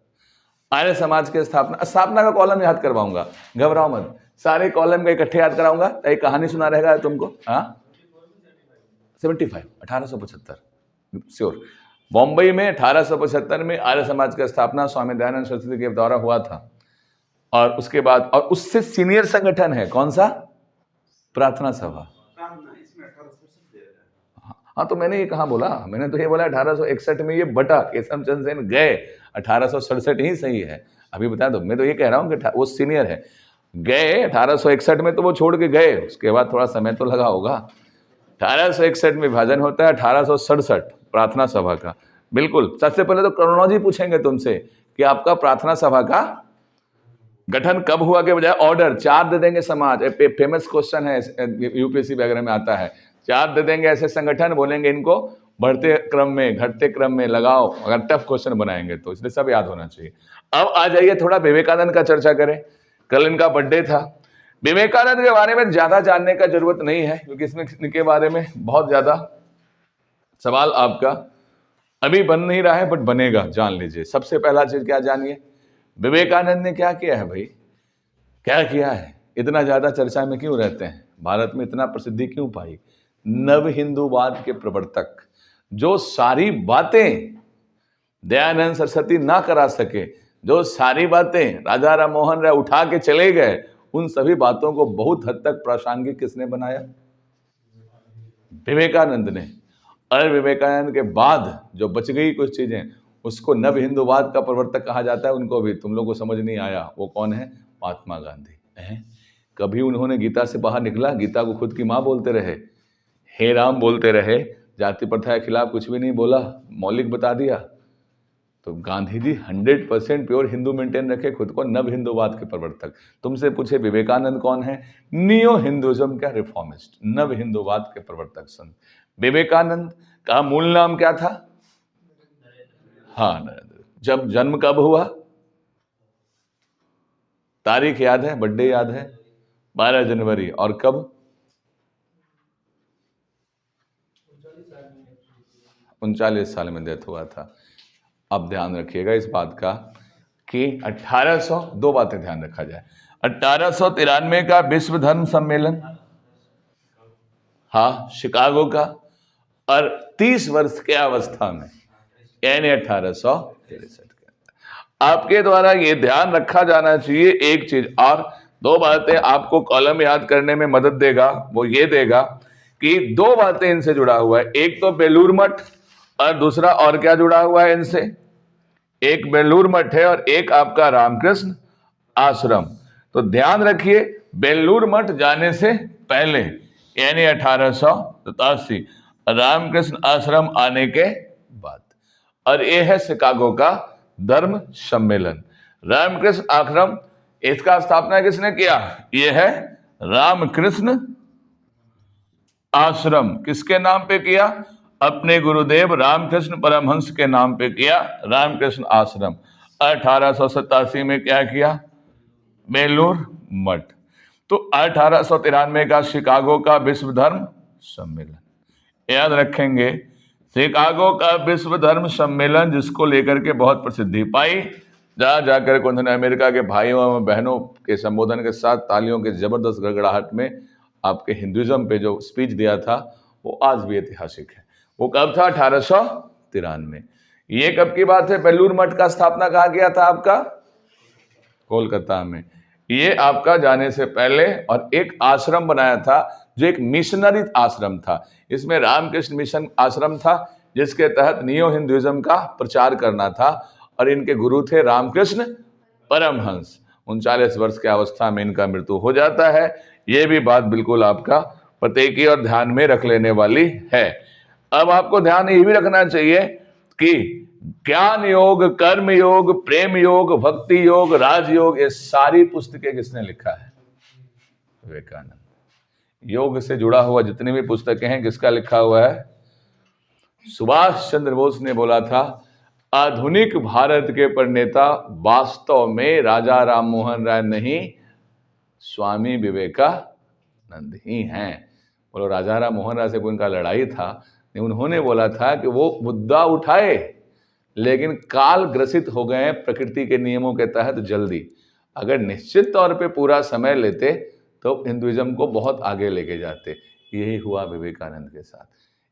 आर्य समाज के स्थापना का कॉलम याद करवाऊंगा, घबराओ मत, सारे कॉलम का इकट्ठे याद कराऊंगा। एक कहानी सुना रहेगा तुमको। हाँ 75 1875 श्योर। बॉम्बई में 1875 में आर्य समाज की स्थापना स्वामी दयानंद सरस्वती के द्वारा हुआ था। और उसके बाद, और उससे सीनियर संगठन है कौन सा? प्रार्थना सभा। हाँ तो मैंने ये कहाँ बोला? मैंने तो ये बोला 1861 में ये बटा, केशव चंद्र सेन गए, 1867 ही सही है। अभी बता दो, मैं तो ये कह रहा हूँ कि वो सीनियर है, गए 1861 में तो वो छोड़ के गए, उसके बाद थोड़ा समय तो लगा होगा। 1861 में विभाजन होता है, 1867 प्रार्थना सभा का। बिल्कुल, सबसे पहले तो क्रोनोलॉजी पूछेंगे तुमसे कि आपका प्रार्थना सभा का गठन कब हुआ के बजाय ऑर्डर 4 दे देंगे। समाज फेमस क्वेश्चन है, यूपीएससी वगैरह में आता है, 4 दे देंगे ऐसे संगठन, बोलेंगे इनको बढ़ते क्रम में घटते क्रम में लगाओ, अगर टफ क्वेश्चन बनाएंगे तो, इसलिए सब याद होना चाहिए। अब आ जाइए थोड़ा विवेकानंद का चर्चा करें। कल इनका बर्थडे था। विवेकानंद के बारे में ज्यादा जानने का जरूरत नहीं है, क्योंकि इसमें इनके बारे में बहुत ज्यादा सवाल आपका अभी बन नहीं रहा है, बट बनेगा, जान लीजिए। सबसे पहला चीज क्या जानिए, विवेकानंद ने क्या किया है भाई? क्या किया है? इतना ज्यादा चर्चा में क्यों रहते हैं? भारत में इतना प्रसिद्धि क्यों पाई? नव हिंदूवाद के प्रवर्तक, जो सारी बातें दयानंद सरस्वती ना करा सके, जो सारी बातें राजा राम मोहन राय उठा के चले गए, उन सभी बातों को बहुत हद तक प्रासंगिक किसने बनाया? विवेकानंद ने। और विवेकानंद के बाद जो बच गई कुछ चीजें, उसको नव हिंदूवाद का प्रवर्तक कहा जाता है। उनको भी तुम लोग को समझ नहीं आया, वो कौन है? महात्मा गांधी। कभी उन्होंने गीता से बाहर निकला? गीता को खुद की माँ बोलते रहे, हे राम बोलते रहे, जाति प्रथा के खिलाफ कुछ भी नहीं बोला, मौलिक बता दिया। तो गांधी जी 100% प्योर हिंदू मेंटेन रखे खुद को, नव हिंदूवाद के प्रवर्तक। तुमसे पूछे विवेकानंद कौन है? नियो हिंदुइज्म का रिफॉर्मिस्ट, नव हिंदूवाद के प्रवर्तक संत विवेकानंद। का मूल नाम क्या था? हाँ नरेंद्र। जब जन्म कब हुआ? तारीख याद है? बर्थडे याद है? 12 जनवरी। और कब? 39 साल में डेथ हुआ था। अब ध्यान रखिएगा इस बात का कि 1800, दो बातें ध्यान रखा जाए। 1893 का विश्व धर्म सम्मेलन, हाँ शिकागो का, और 30 वर्ष के अवस्था में, यानी 1863 के। आपके द्वारा ये ध्यान रखा जाना चाहिए एक चीज, और 2 बातें आपको कॉलम याद करने में मदद देगा। वो ये देगा कि 2 बातें इनसे जुड़ा हुआ है, एक तो बेलूर मठ और दूसरा और क्या जुड़ा हुआ है इनसे? एक बेलूर मठ है और एक आपका रामकृष्ण आश्रम। तो ध्यान रखिए, बेलूर मठ जाने से पहले यानी 1887, रामकृष्ण आश्रम आने के बाद। और ये है शिकागो का धर्म सम्मेलन। रामकृष्ण आश्रम, इसका स्थापना किसने किया? ये है रामकृष्ण आश्रम। किसके नाम पे किया? अपने गुरुदेव रामकृष्ण परमहंस के नाम पे किया रामकृष्ण आश्रम। 1887 में क्या किया? बेलूर मठ। तो 1893 का शिकागो का विश्व धर्म सम्मेलन, याद रखेंगे, शिकागो का विश्व धर्म सम्मेलन, जिसको लेकर के बहुत प्रसिद्धि पाई। जहां जाकर के उन्होंने अमेरिका के भाइयों एवं बहनों के संबोधन के साथ तालियों के जबरदस्त गड़गड़ाहट में आपके हिंदुइज्म पे जो स्पीच दिया था, वो आज भी ऐतिहासिक है। वो कब था? 1893। ये कब की बात है? बेलूर मठ का स्थापना कहाँ किया था आपका? कोलकाता में। ये आपका जाने से पहले, और एक आश्रम बनाया था जो एक मिशनरी आश्रम था। इसमें रामकृष्ण मिशन आश्रम था, जिसके तहत नियो हिंदुइज्म का प्रचार करना था, और इनके गुरु थे रामकृष्ण परमहंस। 39 वर्ष की अवस्था में इनका मृत्यु हो जाता है। ये भी बात बिल्कुल आपका पते की और ध्यान में रख लेने वाली है। अब आपको ध्यान ये भी रखना चाहिए कि ज्ञान योग, कर्म योग, प्रेम योग, भक्ति योग, राजयोग, ये सारी पुस्तकें किसने लिखा है? विवेकानंद। योग से जुड़ा हुआ जितनी भी पुस्तकें हैं, किसका लिखा हुआ है? सुभाष चंद्र बोस ने बोला था, आधुनिक भारत के प्रणेता वास्तव में राजा राम मोहन राय नहीं, स्वामी विवेकानंद ही हैं। बोलो, राजा राम मोहन राय से उनका लड़ाई था, उन्होंने बोला था कि वो मुद्दा उठाए, लेकिन काल ग्रसित हो गए प्रकृति के नियमों के तहत जल्दी। अगर निश्चित तौर पे पूरा समय लेते तो हिंदुइज्म को बहुत आगे लेके जाते। यही हुआ विवेकानंद के साथ।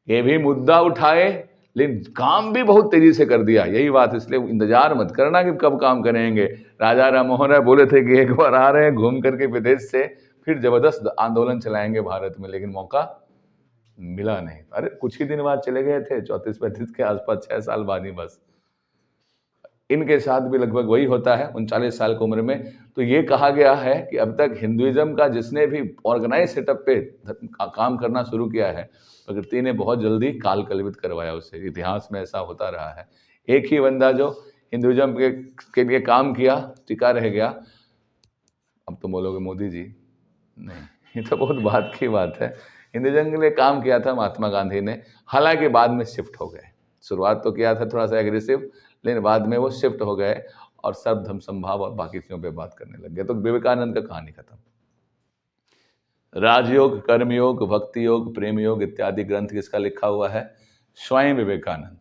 ये भी मुद्दा उठाए, लेकिन काम भी बहुत तेजी से कर दिया। यही बात, इसलिए इंतजार मत करना कि कब काम करेंगे। राजा राम मोहन राय बोले थे कि एक बार आ रहे हैं घूम करके विदेश से, फिर जबरदस्त आंदोलन चलाएंगे भारत में, लेकिन मौका मिला नहीं। अरे कुछ ही दिन बाद चले गए थे, 34-35 के आसपास, 6 साल बाद ही बस। इनके साथ भी लगभग वही होता है 39 साल की उम्र में। तो ये कहा गया है कि अब तक हिंदुइज्म का जिसने भी ऑर्गेनाइज सेटअप पे काम करना शुरू किया है, प्रकृति ने बहुत जल्दी काल कल्पित करवाया उसे। इतिहास में ऐसा होता रहा है। एक ही बंदा जो हिंदुइज्म के लिए काम किया, टिका रह गया। अब तो बोलोगे मोदी जी, नहीं, ये तो बहुत बात की बात है। हिंदुइज्म के लिए काम किया था महात्मा गांधी ने, हालांकि बाद में शिफ्ट हो गए। शुरुआत तो किया था थोड़ा सा एग्रेसिव, लेकिन बाद में वो शिफ्ट हो गए और सर्वधर्म संभाव और बाकी चीजों पे बात करने लग गए। तो विवेकानंद का कहानी खत्म। राजयोग, कर्मयोग, भक्ति योग, प्रेम योग इत्यादि ग्रंथ किसका लिखा हुआ है? स्वयं विवेकानंद।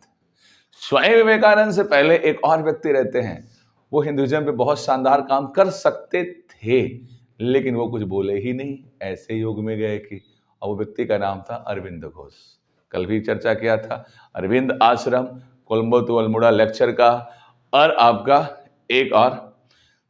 स्वयं विवेकानंद से पहले एक और व्यक्ति रहते हैं, वो हिंदुइज्म पे बहुत शानदार काम कर सकते थे, लेकिन वो कुछ बोले ही नहीं, ऐसे योग में गए कि, और वो व्यक्ति का नाम था अरविंद घोष। कल भी चर्चा किया था। अरविंद आश्रम, कोलंबो टू अल्मोड़ा लेक्चर का, और आपका एक और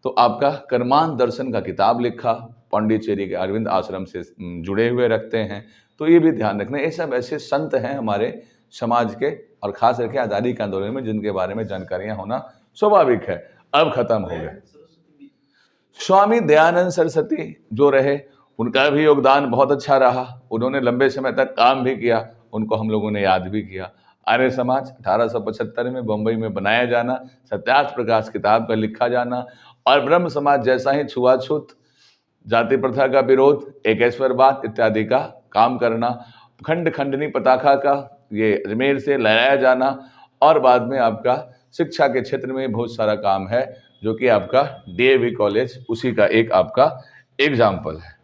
तो आपका कर्मान दर्शन का किताब लिखा, पांडिचेरी के अरविंद आश्रम से जुड़े हुए रखते हैं। तो ये भी ध्यान रखना, ये सब ऐसे संत हैं हमारे समाज के, और खास करके आज़ादी के आंदोलन में, जिनके बारे में जानकारियां होना स्वाभाविक है। अब खत्म हो गए। स्वामी दयानंद सरस्वती जो रहे, उनका भी योगदान बहुत अच्छा रहा। उन्होंने लंबे समय तक काम भी किया, उनको हम लोगों ने याद भी किया। आर्य समाज 1875 में बंबई में बनाया जाना, सत्यार्थ प्रकाश किताब का लिखा जाना, और ब्रह्म समाज जैसा ही छुआछूत, जाति प्रथा का विरोध, एकेश्वरवाद इत्यादि का काम करना, खंड खंडनी पताका का ये अजमेर से लहराया जाना, और बाद में आपका शिक्षा के क्षेत्र में बहुत सारा काम है, जो कि आपका डीएवी कॉलेज उसी का एक आपका एग्जाम्पल है।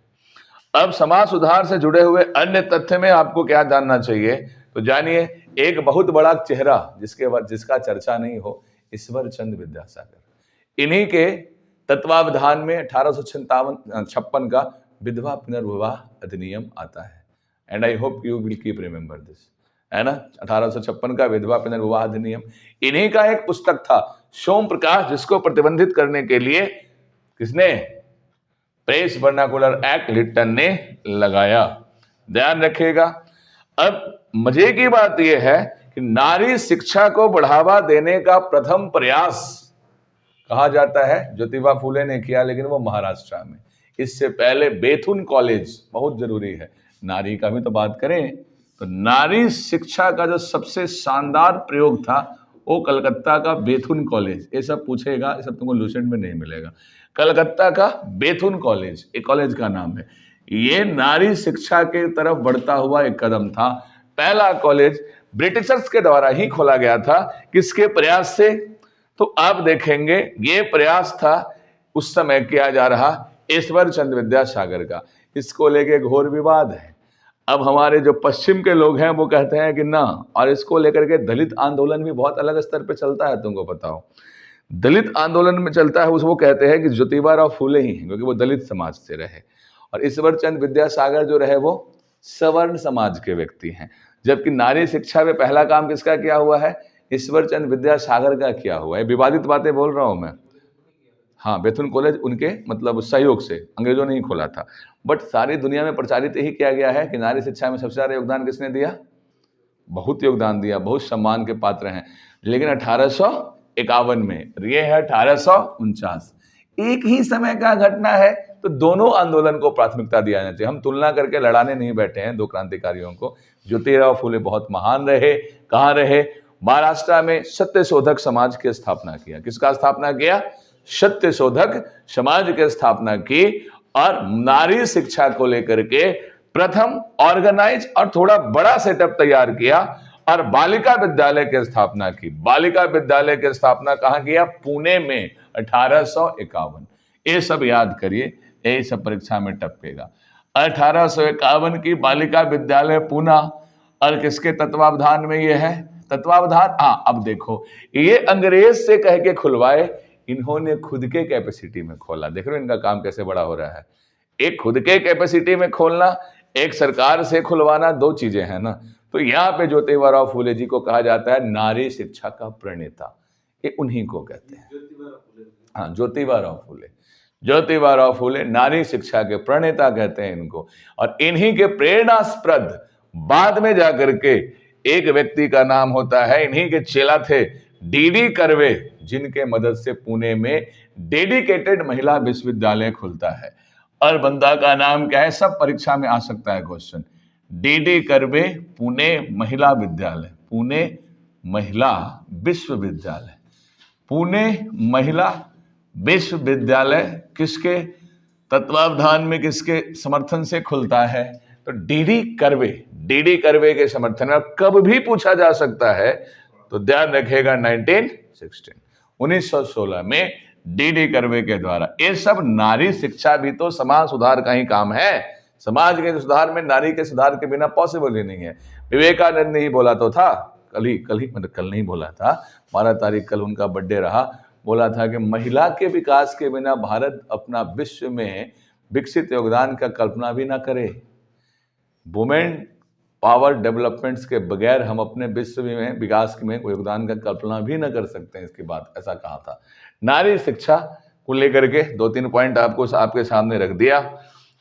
अब समाज सुधार से जुड़े हुए अन्य तथ्य में आपको क्या जानना चाहिए? तो जानिए, एक बहुत बड़ा चेहरा जिसका चर्चा नहीं हो, ईश्वर चंद्र विद्यासागर। इन्हीं के तत्वावधान में 1856 का विधवा पुनर्विवाह अधिनियम आता है। And I hope you will keep remember this, है ना। 1856 का विधवा पुनर्विवाह अधिनियम, इन्हीं का एक पुस्तक था सोम प्रकाश, जिसको प्रतिबंधित करने के लिए किसने? प्रेस वर्नाकुलर एक्ट लिट्टन ने लगाया। ध्यान रखिएगा। अब मजे की बात यह है कि नारी शिक्षा को बढ़ावा देने का प्रथम प्रयास कहा जाता है ज्योतिबा फूले ने किया, लेकिन वो महाराष्ट्र में। इससे पहले बेथुन कॉलेज बहुत जरूरी है। नारी का भी तो बात करें तो नारी शिक्षा का जो सबसे शानदार प्रयोग था वो कलकत्ता का बेथुन कॉलेज। ये सब पूछेगा, ये सब तुमको लूसेंट में नहीं मिलेगा। कलकत्ता का बेथुन कॉलेज एक कॉलेज का नाम है। ये नारी शिक्षा के तरफ बढ़ता हुआ एक कदम था। पहला कॉलेज ब्रिटिशर्स के द्वारा ही खोला गया था। किसके प्रयास से? तो आप देखेंगे ये प्रयास था उस समय किया जा रहा ईश्वर चंद्र विद्यासागर का। इसको लेके घोर विवाद है। अब हमारे जो पश्चिम के लोग हैं वो कहते हैं कि ना, और इसको लेकर के दलित आंदोलन भी बहुत अलग स्तर पे चलता है। तुमको बताओ दलित आंदोलन में चलता है, उसको कहते हैं कि ज्योतिबा फूले ही हैं, क्योंकि वो दलित समाज से रहे, और ईश्वर चंद्र विद्यासागर जो रहे वो सवर्ण समाज के व्यक्ति हैं। जबकि नारी शिक्षा में पहला काम किसका किया हुआ है? ईश्वर चंद्र विद्यासागर का किया हुआ है। विवादित बातें बोल रहा हूं मैं। हाँ, बेथुन कॉलेज उनके मतलब सहयोग से, अंग्रेजों ने ही खोला था, बट सारी दुनिया में प्रचारित ही किया गया है कि नारी शिक्षा में सबसे ज्यादा योगदान किसने दिया? बहुत योगदान दिया, बहुत सम्मान के पात्र हैं। लेकिन 1851 में, ये है 1849, एक ही समय का घटना है, तो दोनों आंदोलन को प्राथमिकता दिया जाना चाहिए। हम तुलना करके लड़ाने नहीं बैठे हैं दो क्रांतिकारियों को। ज्योतिराव फूले बहुत महान रहे। कहाँ रहे? महाराष्ट्र में सत्यशोधक समाज की स्थापना किया। किसका स्थापना किया? सत्यशोधक समाज की स्थापना की, और नारी शिक्षा को लेकर के प्रथम ऑर्गेनाइज और थोड़ा बड़ा सेटअप तैयार किया, और बालिका विद्यालय की स्थापना की। बालिका विद्यालय की स्थापना कहां किया? पुणे में 1851। ये सब याद करिए, यही सब परीक्षा में टपकेगा। 1851 की बालिका विद्यालय पुणे, और किसके तत्वावधान में ये है? तत्वावधान, हाँ अब देखो, ये अंग्रेज से कह के खुलवाए, इन्होंने खुद के कैपेसिटी में खोला। देख रहे हो इनका काम कैसे बड़ा हो रहा है। एक खुद के कैपेसिटी में खोलना, एक सरकार से खुलवाना, दो चीजें हैं ना। तो यहाँ पे ज्योतिबा फूले जी को कहा जाता है नारी शिक्षा का प्रणेता। ये उन्हीं को कहते हैं। हाँ, ज्योतिबा फूले। ज्योतिबा फूले नारी शिक्षा के प्रणेता कहते हैं इनको। और इन्हीं के प्रेरणास्पद बाद में जाकर के एक व्यक्ति का नाम होता है, इन्हीं के चेला थे डी कर्वे, जिनके मदद से पुणे में डेडिकेटेड महिला विश्वविद्यालय खुलता है। और बंदा का नाम क्या है? सब परीक्षा में आ सकता है क्वेश्चन। डी कर्वे पुणे महिला विद्यालय, पुणे महिला विश्वविद्यालय। पुणे महिला विश्वविद्यालय किसके तत्वावधान में, किसके समर्थन से खुलता है? तो डी कर्वे के समर्थन में। कब भी पूछा जा सकता है, तो ध्यान रखेगा 1916 में डी कर्वे के द्वारा। ये सब नारी शिक्षा भी तो समाज सुधार का ही काम है। समाज के सुधार में नारी के सुधार के बिना पॉसिबल ही नहीं है। विवेकानंद ने ही बोला तो था, कल नहीं बोला था, 12 तारीख कल उनका बर्थडे रहा, बोला था कि महिला के विकास के बिना भारत अपना विश्व में विकसित योगदान का कल्पना भी ना करे। वुमेन पावर डेवलपमेंट्स के बगैर हम अपने विश्व में विकास में योगदान का कल्पना भी न कर सकते हैं। इसकी बात ऐसा कहा था। नारी शिक्षा को लेकर के 2-3 पॉइंट आपके सामने रख दिया।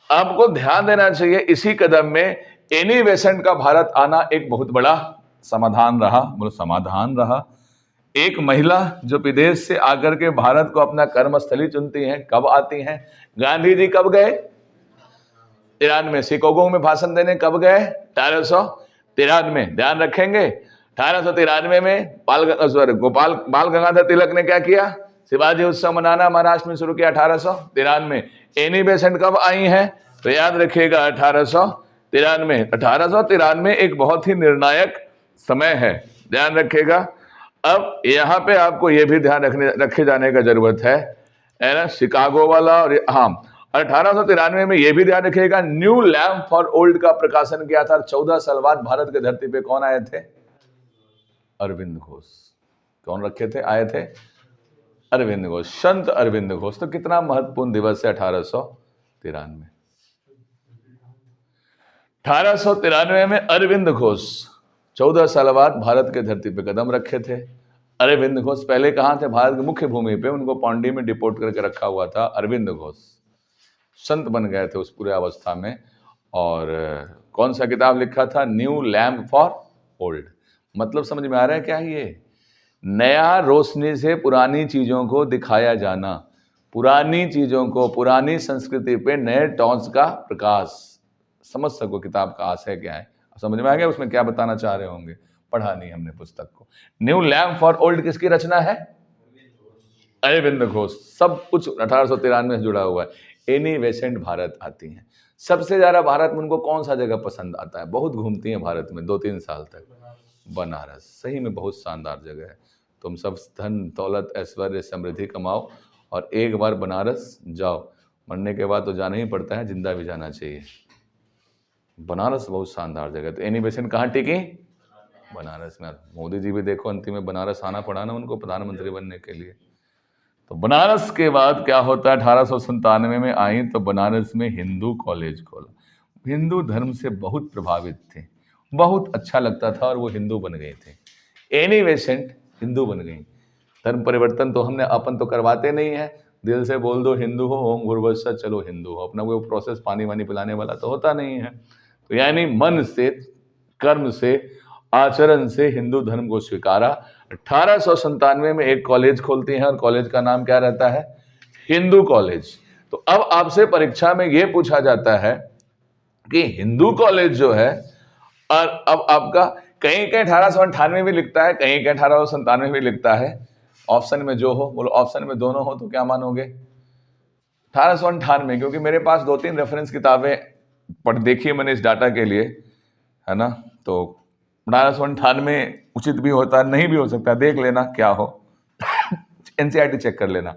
आपको ध्यान देना चाहिए, इसी कदम में एनी बेसेंट का भारत आना एक बहुत बड़ा समाधान रहा। एक महिला जो विदेश से आकर के भारत को अपना कर्मस्थली चुनती हैं, कब आती हैं? गांधी जी कब गए? ईरान में शिकागो में भाषण देने कब गए? 1893। ध्यान रखेंगे 1893 में बाल गंगाधर तिलक ने क्या किया? शिवाजी उत्सव मनाना महाराष्ट्र में शुरू किया 1893। एनी बेसेंट कब आई हैं? तो याद रखिएगा 1893। 1893 एक बहुत ही निर्णायक समय है, ध्यान रखिएगा। अब यहाँ पे आपको ये भी ध्यान रखे जाने का जरूरत है ना, शिकागो वाला। और हाँ, 1893 में यह भी ध्यान रखिएगा, न्यू लैम्प फॉर ओल्ड का प्रकाशन किया था। 14 साल बाद भारत की धरती पे कौन आए थे? अरविंद घोष। कौन रखे थे? आए थे अरविंद घोष, संत अरविंद घोष। तो कितना महत्वपूर्ण दिवस है 1893। 1893 में अरविंद घोष 14 साल बाद भारत के धरती पे कदम रखे थे। अरविंद घोष पहले कहाँ थे? भारत की मुख्य भूमि पे, उनको पौंडी में डिपोर्ट करके रखा हुआ था। अरविंद घोष संत बन गए थे उस पूरे अवस्था में। और कौन सा किताब लिखा था? New lamp for old. मतलब समझ में आ रहा है क्या? ये नया रोशनी से पुरानी चीजों को दिखाया जाना, पुरानी चीजों को, पुरानी संस्कृति पे नए टॉन्स का प्रकाश। समझ सको किताब का आशय क्या है, समझ में आ गया उसमें क्या बताना चाह रहे होंगे। पढ़ा नहीं हमने पुस्तक को। न्यू लैम्प फॉर ओल्ड किसकी रचना है? अरविंद घोष। सब कुछ 1893 से जुड़ा हुआ है। एनी बेसेंट भारत आती हैं। सबसे ज्यादा भारत में उनको कौन सा जगह पसंद आता है? बहुत घूमती हैं भारत में 2-3 साल तक। बनारस सही में बहुत शानदार जगह है। तुम सब धन दौलत ऐश्वर्य समृद्धि कमाओ और एक बार बनारस जाओ। मरने के बाद तो जाना ही पड़ता है, जिंदा भी जाना चाहिए। बनारस बहुत शानदार जगह। तो एनी बेसेंट कहाँ टिकी? बनारस में। मोदी जी भी देखो अंतिम में बनारस आना पड़ा ना उनको प्रधानमंत्री बनने के लिए। तो बनारस के बाद क्या होता है? 1897 में आई तो बनारस में हिंदू कॉलेज खोला। हिंदू धर्म से बहुत प्रभावित थे, बहुत अच्छा लगता था और वो हिंदू बन गए थे। एनी बेसेंट हिंदू बन गई। धर्म परिवर्तन तो हमने अपन तो करवाते नहीं है, दिल से बोल दो हिंदू हो, ओम भूर्भुवस्सुः चलो हिंदू हो। अपना वो प्रोसेस पानी वानी पिलाने वाला तो होता नहीं है। तो यानी मन से, कर्म से, आचरण से हिंदू धर्म को स्वीकारा। 1897 में एक कॉलेज खोलती हैं और कॉलेज का नाम क्या रहता है? हिंदू कॉलेज। तो अब आपसे परीक्षा में यह पूछा जाता है कि हिंदू कॉलेज जो है, और अब आपका कहीं कहीं 1898 भी लिखता है, कहीं कहीं 1897 भी लिखता है। ऑप्शन में जो हो बोलो। ऑप्शन में दोनों हो तो क्या मानोगे? 1898, क्योंकि मेरे पास 2-3 रेफरेंस किताबें पढ़ देखी है मैंने इस डाटा के लिए, है ना। तो 1898 उचित भी होता है, नहीं भी हो सकता, देख लेना क्या हो। एनसीईआरटी चेक कर लेना।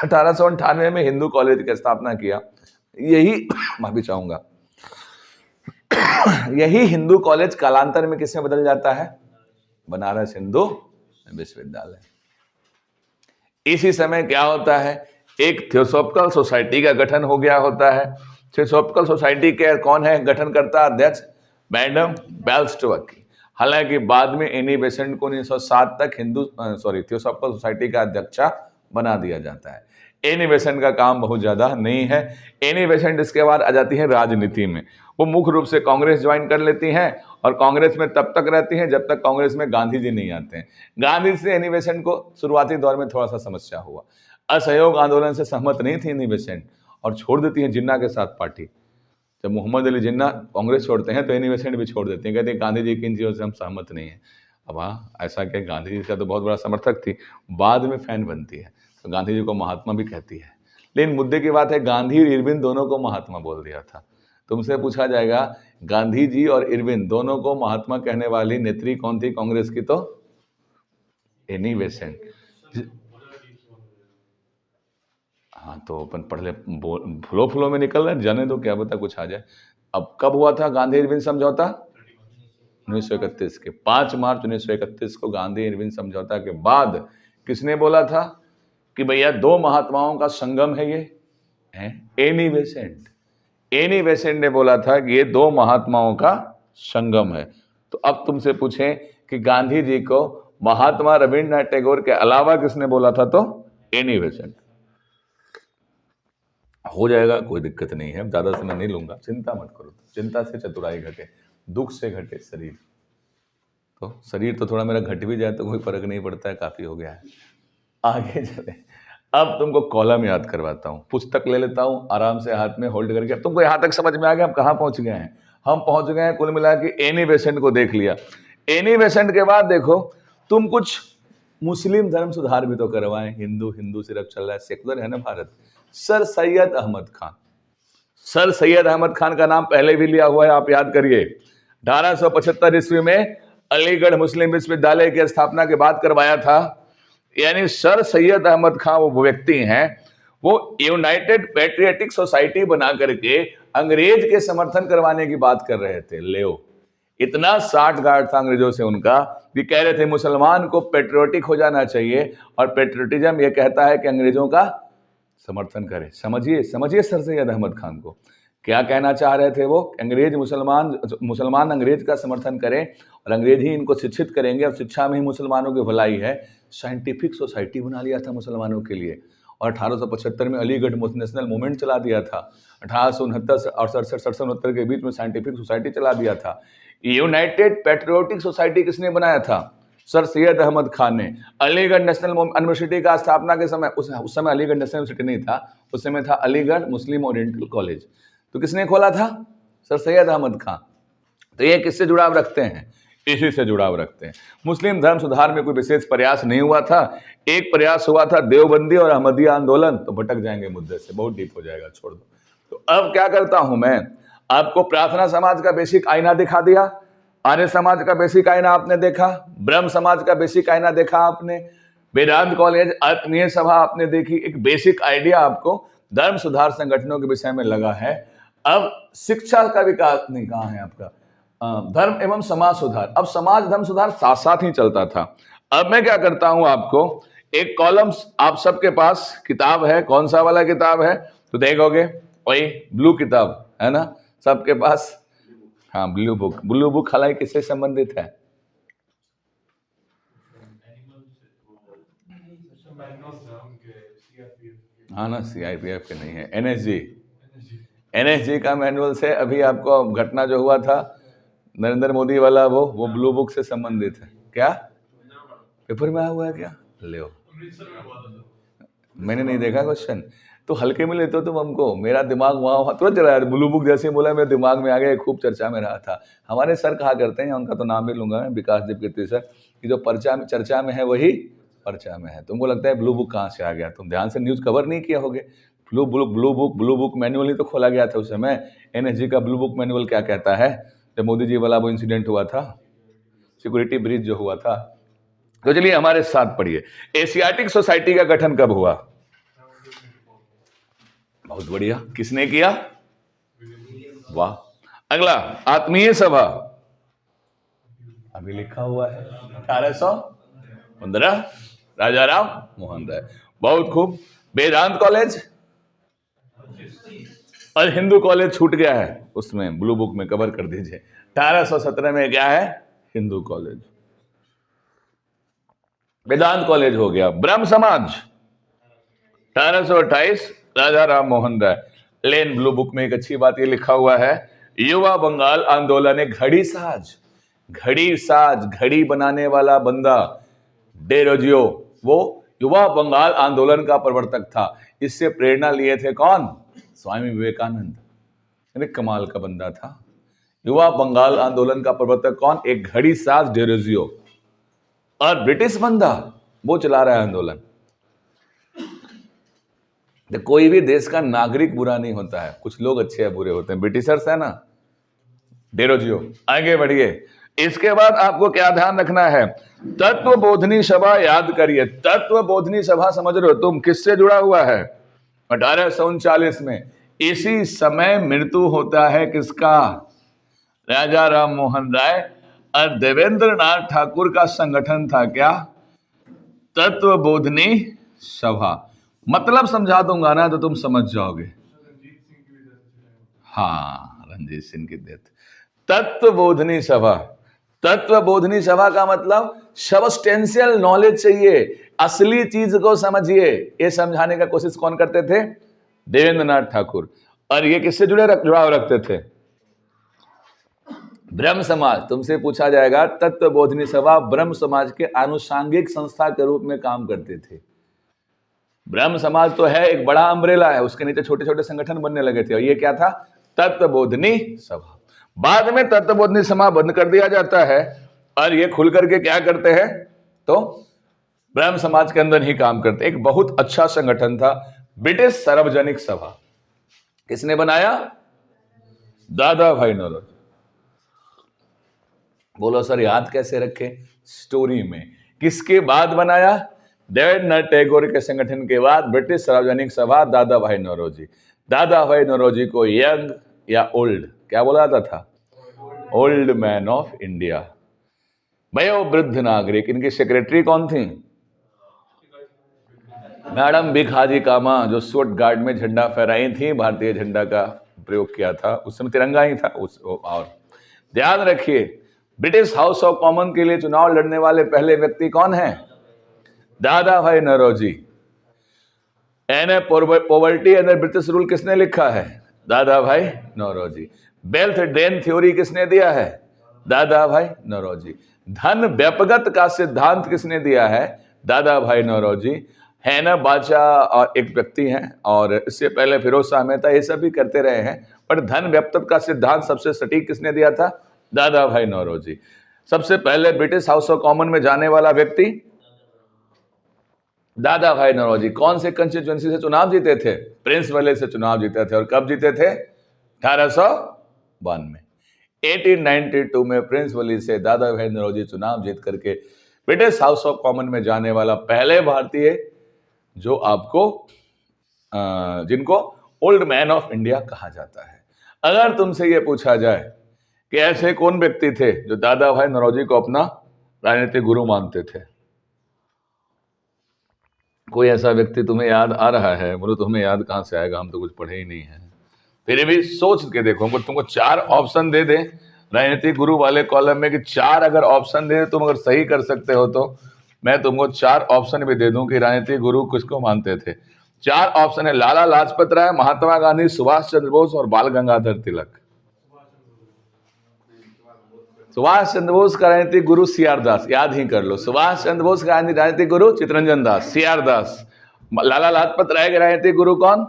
1898 में हिंदू कॉलेज की स्थापना किया। यही मैं भी चाहूंगा, यही हिंदू कॉलेज कालांतर में किसमें बदल जाता है? बनारस हिंदू विश्वविद्यालय। इसी समय क्या होता है? एक थियोसॉफिकल सोसाइटी का गठन हो गया होता है। थियोसॉफिकल सोसाइटी के कौन है गठन करता? अध्यक्ष मैडम बेल्स्टवकी। हालांकि बाद में एनी बेसेंट को 1907 तक थियोसॉफिकल सोसाइटी का अध्यक्षा बना दिया जाता है। एनी बेसेंट का काम बहुत ज्यादा नहीं है। एनी बेसेंट इसके बाद आ जाती है राजनीति में। वो मुख्य रूप से कांग्रेस ज्वाइन कर लेती हैं और कांग्रेस में तब तक रहती हैं जब तक कांग्रेस में गांधी जी नहीं आते हैं। गांधी से एनी बेसेंट को शुरुआती दौर में थोड़ा सा समस्या हुआ। असहयोग आंदोलन से सहमत नहीं थी एनी बेसेंट और छोड़ देती हैं जिन्ना के साथ पार्टी। जब मोहम्मद अली जिन्ना कांग्रेस छोड़ते हैं तो एनी बेसेंट भी छोड़ देते हैं, कहते हैं गांधी जी की इन चीज़ों से हम सहमत नहीं है। अब हाँ, ऐसा क्या, गांधी जी का तो बहुत बड़ा समर्थक थी, बाद में फैन बनती है तो गांधी जी को महात्मा भी कहती है। लेकिन मुद्दे की बात है, गांधी और इरविन दोनों को महात्मा बोल दिया था। तुमसे पूछा जाएगा गांधी जी और इरविन दोनों को महात्मा कहने वाली नेत्री कौन थी कांग्रेस की? तो एनी बेसेंट। हाँ तो अपन पढ़ ले, फ्लो में निकल रहे, जाने दो, क्या पता कुछ आ जाए। अब कब हुआ था गांधी इरविन समझौता? 1931 के 5 मार्च 1931 को गांधी इरविन समझौता के बाद किसने बोला था कि भैया दो महात्माओं का संगम है ये? है एनी बेसेंट। एनी बेसेंट ने बोला था कि ये दो महात्माओं का संगम है। तो अब तुमसे पूछें कि गांधी जी को महात्मा रविन्द्रनाथ टैगोर के अलावा किसने बोला था? तो एनी बेसेंट। हो जाएगा, कोई दिक्कत नहीं है, ज्यादा समय नहीं लूंगा, चिंता मत करो। चिंता से चतुराई घटे, दुख से घटे शरीर। तो शरीर तो थोड़ा मेरा घट भी जाए तो कोई फर्क नहीं पड़ता है, काफी हो गया है। आगे चले। अब तुमको कॉलम याद करवाता हूँ, पुस्तक ले लेता हूँ आराम से हाथ में होल्ड करके। अब तुमको यहाँ तक समझ में आ गया हम कहाँ पहुंच गए हैं? हम पहुंच गए हैं कुल मिला के एनी बेसेंट को देख लिया। एनी बेसेंट के बाद देखो तुम कुछ मुस्लिम धर्म सुधार भी तो करवाएं। हिंदू सिर्फ चल रहा है, सेकुलर है ना भारत। सर सैयद अहमद खान। सर सैयद अहमद खान का नाम पहले भी लिया हुआ है, आप याद करिए। 1875 ईस्वी में अलीगढ़ मुस्लिम विश्वविद्यालय की स्थापना के बाद करवाया था। यानी सर सैयद अहमद खान वो व्यक्ति हैं, वो यूनाइटेड पैट्रियटिक सोसाइटी बना करके अंग्रेज के समर्थन करवाने की बात कर रहे थे। लेओ, इतना साठ गांठ था अंग्रेजों से उनका कि कह रहे थे मुसलमान को पेट्रियोटिक हो जाना चाहिए और पेट्रियोटिज्म ये कहता है कि अंग्रेजों का समर्थन करे। समझिए सर सैयद अहमद खान को क्या कहना चाह रहे थे वो? अंग्रेज मुसलमान अंग्रेज का समर्थन करें और अंग्रेज ही इनको शिक्षित करेंगे और शिक्षा में ही मुसलमानों की भलाई है। साइंटिफिक सोसाइटी बना लिया था मुसलमानों के लिए और 1875 में अलीगढ़ नेशनल मूवमेंट चला दिया था। 1869 और 67 के बीच में साइंटिफिक सोसाइटी चला दिया था। यूनाइटेड पैट्रियोटिक सोसाइटी किसने बनाया था? सर सैयद अहमद खान ने। अलीगढ़ नेशनल यूनिवर्सिटी का स्थापना के समय, उस समय अलीगढ़ नेशनल यूनिवर्सिटी नहीं था, उस समय था अलीगढ़ मुस्लिम ओरिएंटल कॉलेज। तो किसने खोला था? सर सैयद अहमद खान। तो ये किससे जुड़ाव रखते हैं? इसी से जुड़ाव रखते हैं। मुस्लिम धर्म सुधार में कोई विशेष प्रयास नहीं हुआ था। एक प्रयास हुआ था देवबंदी और अहमदिया आंदोलन। तो भटक जाएंगे मुद्दे से, बहुत डीप हो जाएगा, छोड़ दो। तो अब क्या करता हूं मैं, आपको प्रार्थना समाज का बेसिक आईना दिखा दिया, आर्य समाज का बेसिक आईना आपने देखा, ब्रह्म समाज का बेसिक आईना देखा आपने, वेदांत कॉलेज आत्मीय सभा आपने देखी। एक बेसिक आइडिया आपको धर्म सुधार संगठनों के विषय में लगा है। अब शिक्षा का विकास नहीं, कहाँ है आपका धर्म एवं समाज सुधार। अब समाज धर्म सुधार साथ साथ ही चलता था। अब मैं क्या करता हूं, आपको एक कॉलम्स, आप सबके पास किताब है, कौन सा वाला किताब है तो देखोगे, वही ब्लू किताब है ना सबके पास। हाँ, ब्लू बुक। ब्लू बुक हालांकि किससे संबंधित है? हाँ ना, सीआरपीएफ के नहीं है, एनएसजी का मैनुअल से। अभी आपको घटना जो हुआ था नरेंद्र मोदी वाला, वो ब्लू बुक से संबंधित है। क्या पेपर में आया हुआ है क्या? ले मैंने नहीं देखा क्वेश्चन, तो हल्के में लेते हो तुम हमको। मेरा दिमाग वहाँ तुरंत चला यार, ब्लू बुक जैसे बोला मेरे दिमाग में आ गया, खूब चर्चा में रहा था। हमारे सर कहा करते हैं, उनका तो नाम भी लूंगा मैं, विकास दीप कीर्ति सर, कि जो चर्चा में है वही पर्चा में है। तुमको लगता है ब्लू बुक कहाँ से आ गया? तुम ध्यान से न्यूज कवर नहीं किया होगे। ब्लू बुक मैनुअल ही तो खोला गया था उस समय। एनएसजी का ब्लू बुक मैनुअल क्या कहता है? जब मोदी जी वाला वो इंसिडेंट हुआ था, सिक्योरिटी ब्रीच जो हुआ था। तो चलिए हमारे साथ पढ़िए, एशियाटिक सोसाइटी का गठन कब हुआ? बहुत बढ़िया, किसने किया? वाह। अगला, आत्मीय सभा, अभी लिखा हुआ है 1815, राजा राम मोहन राय। बहुत खूब। वेदांत कॉलेज और हिंदू कॉलेज छूट गया है उसमें, ब्लू बुक में कवर कर दीजिए। 1817 में क्या है? हिंदू कॉलेज। वेदांत कॉलेज हो गया। ब्रह्म समाज 1828, राजा राम मोहन राय। लेन ब्लू बुक में एक अच्छी बात ये लिखा हुआ है, युवा बंगाल आंदोलन है। घड़ी साज, घड़ी बनाने वाला बंदा डेरोजियो, वो युवा बंगाल आंदोलन का प्रवर्तक था। इससे प्रेरणा लिए थे कौन? स्वामी विवेकानंद। यानी कमाल का बंदा था। युवा बंगाल आंदोलन का प्रवर्तक कौन? एक घड़ी साज डेरोजियो। और ब्रिटिश बंदा, वो चला रहा है आंदोलन। तो कोई भी देश का नागरिक बुरा नहीं होता है, कुछ लोग अच्छे या बुरे होते हैं। ब्रिटिशर्स है ना, डेरोजियो। आगे बढ़िए। इसके बाद आपको क्या ध्यान रखना है? तत्व बोधनी सभा याद करिए। तत्व बोधनी सभा समझ रहे हो तुम, किससे जुड़ा हुआ है? 1839 में। इसी समय मृत्यु होता है किसका? राजा राम मोहन राय। और देवेंद्र नाथ ठाकुर का संगठन था क्या? तत्व बोधनी सभा। मतलब समझा दूंगा ना तो तुम समझ जाओगे। हाँ, रंजीत सिंह की डेथ। तत्व बोधनी सभा। तत्व बोधनी सभा का मतलब सबस्टेंशियल नॉलेज चाहिए, असली चीज को समझिए। ये समझाने का कोशिश कौन करते थे? देवेंद्र नाथ ठाकुर। और ये किससे जुड़ाव रखते थे? ब्रह्म समाज। तुमसे पूछा जाएगा, तत्व बोधनी सभा ब्रह्म समाज के आनुषांगिक संस्था के रूप में काम करते थे। ब्रह्म समाज तो है एक बड़ा अम्ब्रेला है, उसके नीचे छोटे छोटे संगठन बनने लगे थे। और ये क्या था? तत्व बोधनी सभा। बाद में तत्व बोधनी सभा बंद कर दिया जाता है और ये खुल करके क्या करते हैं? तो ब्रह्म समाज के अंदर ही काम करते। एक बहुत अच्छा संगठन था ब्रिटिश सार्वजनिक सभा। किसने बनाया? दादा भाई नौरोजी। बोलो सर याद कैसे रखे? स्टोरी में। किसके बाद बनाया? देवेंद्रनाथ टैगोर के संगठन के बाद ब्रिटिश सार्वजनिक सभा, दादा भाई नौरोजी। दादा भाई नौरोजी को यंग या ओल्ड क्या बोला जाता था? ओल्ड मैन ऑफ इंडिया, वयोवृद्ध नागरिक। इनकी सेक्रेटरी कौन थी? मैडम भिखाजी कामा, जो सूट गार्ड में झंडा फहराई थी, भारतीय झंडा का प्रयोग किया था। उस समय तिरंगा ही था और ध्यान रखिए, ब्रिटिश हाउस ऑफ कॉमन के लिए चुनाव लड़ने वाले पहले व्यक्ति कौन है? Dadabhai Naoroji. Poverty under British rule किसने लिखा है? Dadabhai Naoroji. Wealth drain theory किसने दिया है? दादा भाई नौरोजी। धन व्यापगत का सिद्धांत किसने दिया है? दादा भाई नौरोजी। है ना बादशाह और एक व्यक्ति हैं, और इससे पहले फिरोज शाह मेहता, ये सब भी करते रहे हैं, पर धन व्यापगत का सिद्धांत सबसे सटीक किसने दिया था? दादा भाई नौरोजी। सबसे पहले ब्रिटिश हाउस ऑफ कॉमन में जाने वाला व्यक्ति दादा भाई नौरोजी। कौन से कंस्टिट्यूएंसी से चुनाव जीते थे? प्रिंस वाले से चुनाव जीते थे। और कब जीते थे? 1892। 1892 में प्रिंस वली से दादा भाई नौरोजी चुनाव जीत करके ब्रिटिश हाउस ऑफ कॉमन में जाने वाला पहले भारतीय, जो आपको जिनको ओल्ड मैन ऑफ इंडिया कहा जाता है। अगर तुमसे यह पूछा जाए कि ऐसे कौन व्यक्ति थे जो दादा भाई नौरोजी को अपना राजनीतिक गुरु मानते थे, कोई ऐसा व्यक्ति तुम्हें याद आ रहा है? बोलो तुम्हें याद कहां से आएगा, हम तो कुछ पढ़े ही नहीं है। फिर भी सोच के देखो, अगर तुमको 4 ऑप्शन दे दे राजनीतिक गुरु वाले कॉलम में, कि 4 अगर ऑप्शन दे, तुम अगर सही कर सकते हो तो मैं तुमको 4 ऑप्शन भी दे दूं कि राजनीतिक गुरु किसको मानते थे। 4 ऑप्शन है: लाला लाजपत राय, महात्मा गांधी, सुभाष चंद्र बोस और बाल गंगाधर तिलक। सुभाष चंद्र बोस का राजनीतिक गुरु सीआर दास, याद ही कर लो। सुभाष चंद्र बोस का राजनीतिक गुरु चित्तरंजन दास, सीआर दास। लाला लाजपत राय के राजनीतिक गुरु कौन?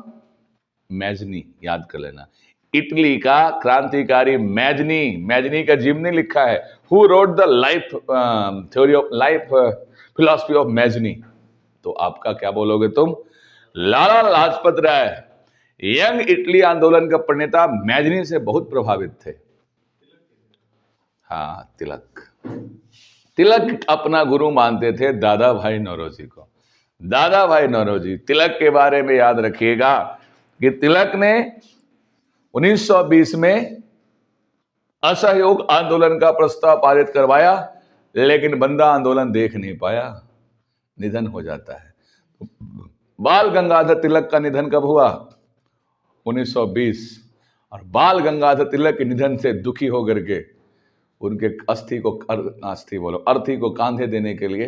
मैजनी, याद कर लेना। इटली का क्रांतिकारी मैजनी, मैजनी का जीवनी लिखा है। Who wrote the life theory of life philosophy of Mazzini? तो आपका क्या बोलोगे तुम? लाला लाजपत राय यंग इटली आंदोलन का प्रणेता मैजनी से बहुत प्रभावित थे। हाँ, तिलक। तिलक अपना गुरु मानते थे दादा भाई नौरोजी को। दादा भाई नौरोजी। तिलक के बारे में याद रखिएगा कि तिलक ने 1920 में असहयोग आंदोलन का प्रस्ताव पारित करवाया, लेकिन बंदा आंदोलन देख नहीं पाया, निधन हो जाता है। बाल गंगाधर तिलक का निधन कब हुआ? 1920। और बाल गंगाधर तिलक के निधन से दुखी होकर के उनके अर्थी को कांधे देने के लिए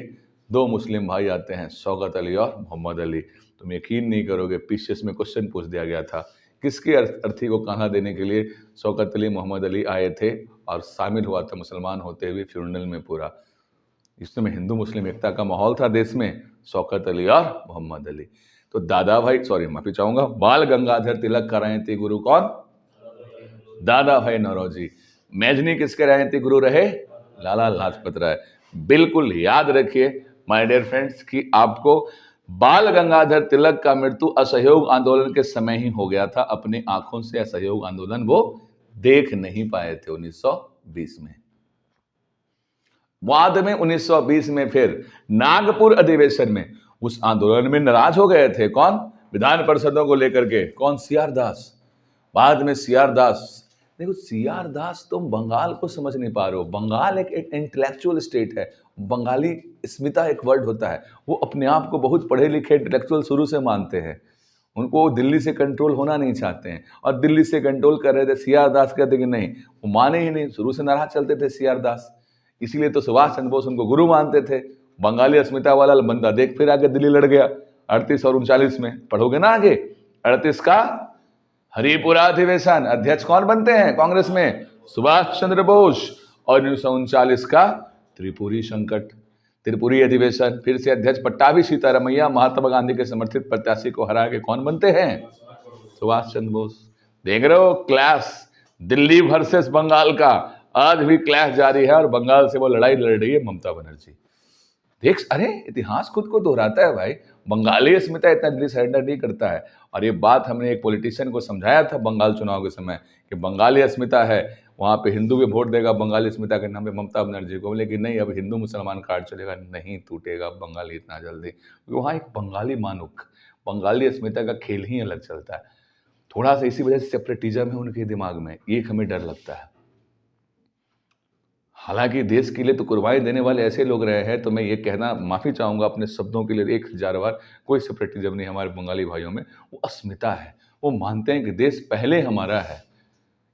2 मुस्लिम भाई आते हैं, शौकत अली और मोहम्मद अली। तुम यकीन नहीं करोगे, पीसीएस में क्वेश्चन पूछ दिया गया था, किसके अर्थी को कांधा देने के लिए शौकत अली मोहम्मद अली आए थे, और शामिल हुआ था मुसलमान होते हुए फ्यूनरल में पूरा। इस समय हिंदू मुस्लिम एकता का माहौल था देश में, शौकत अली और मोहम्मद अली। तो दादा भाई, माफी चाहूंगा, बाल गंगाधर तिलक का राजनीतिक गुरु कौन? दादा भाई नौरोजी। मैजनी किसके राजनीतिक गुरु रहे? लाला लाजपत राय। बिल्कुल याद रखिए माय डियर फ्रेंड्स कि आपको बाल गंगाधर तिलक का मृत्यु असहयोग आंदोलन के समय ही हो गया था। अपनी आंखों से असहयोग आंदोलन वो देख नहीं पाए थे 1920 में। बाद में 1920 में फिर नागपुर अधिवेशन में उस आंदोलन में नाराज हो गए थे। कौन? विधान परिषदों को लेकर के। कौन? सीआर दास। बाद में सीआर दास। देखो, सीआर दास, तुम बंगाल को समझ नहीं पा रहे हो। बंगाल एक इंटेलेक्चुअल स्टेट है। बंगाली अस्मिता एक वर्ड होता है। वो अपने आप को बहुत पढ़े लिखे इंटेलेक्चुअल शुरू से मानते हैं। उनको दिल्ली से कंट्रोल होना नहीं चाहते हैं, और दिल्ली से कंट्रोल कर रहे थे। सीआर दास कहते कि नहीं, वो माने ही नहीं, शुरू से नाराज चलते थे सीआर दास। इसीलिए तो सुभाष चंद्र बोस उनको गुरु मानते थे। बंगाली अस्मिता वाला बंदा देख फिर आगे दिल्ली लड़ गया 38 और 39 में। पढ़ोगे ना आगे। 38 का हरिपुरा अधिवेशन, अध्यक्ष कौन बनते हैं कांग्रेस में? सुभाष चंद्र बोस। और 1939 का त्रिपुरी संकट, त्रिपुरी अधिवेशन, फिर से अध्यक्ष पट्टाभी सीतारमैया महात्मा गांधी के समर्थित प्रत्याशी को हरा के कौन बनते हैं? सुभाष चंद्र बोस। देख रहे हो क्लास, दिल्ली वर्सेस बंगाल का आज भी क्लास जारी है, और बंगाल से वो लड़ाई लड़ रही है ममता बनर्जी। देख, अरे इतिहास खुद को दोहराता है भाई। बंगाली अस्मिता इतना जल्दी सरेंडर नहीं करता है। और ये बात हमने एक पॉलिटिशियन को समझाया था बंगाल चुनाव के समय कि बंगाली अस्मिता है, वहाँ पे हिंदू भी वोट देगा बंगाली अस्मिता के नाम पे ममता बनर्जी को। बोले कि नहीं, अब हिंदू मुसलमान कार्ड चलेगा, नहीं टूटेगा बंगाली इतना जल्दी। वहाँ एक बंगाली मानुक, बंगाली अस्मिता का खेल ही अलग चलता है। थोड़ा सा इसी वजह से सेपरेटिज्म है उनके दिमाग में, ये हमें डर लगता है। हालांकि देश के लिए तो कुर्बानी देने वाले ऐसे लोग रहे हैं, तो मैं ये कहना माफ़ी चाहूँगा अपने शब्दों के लिए 1000 बार, कोई सेपरेटिज्म नहीं हमारे बंगाली भाइयों में। वो अस्मिता है, वो मानते हैं कि देश पहले हमारा है,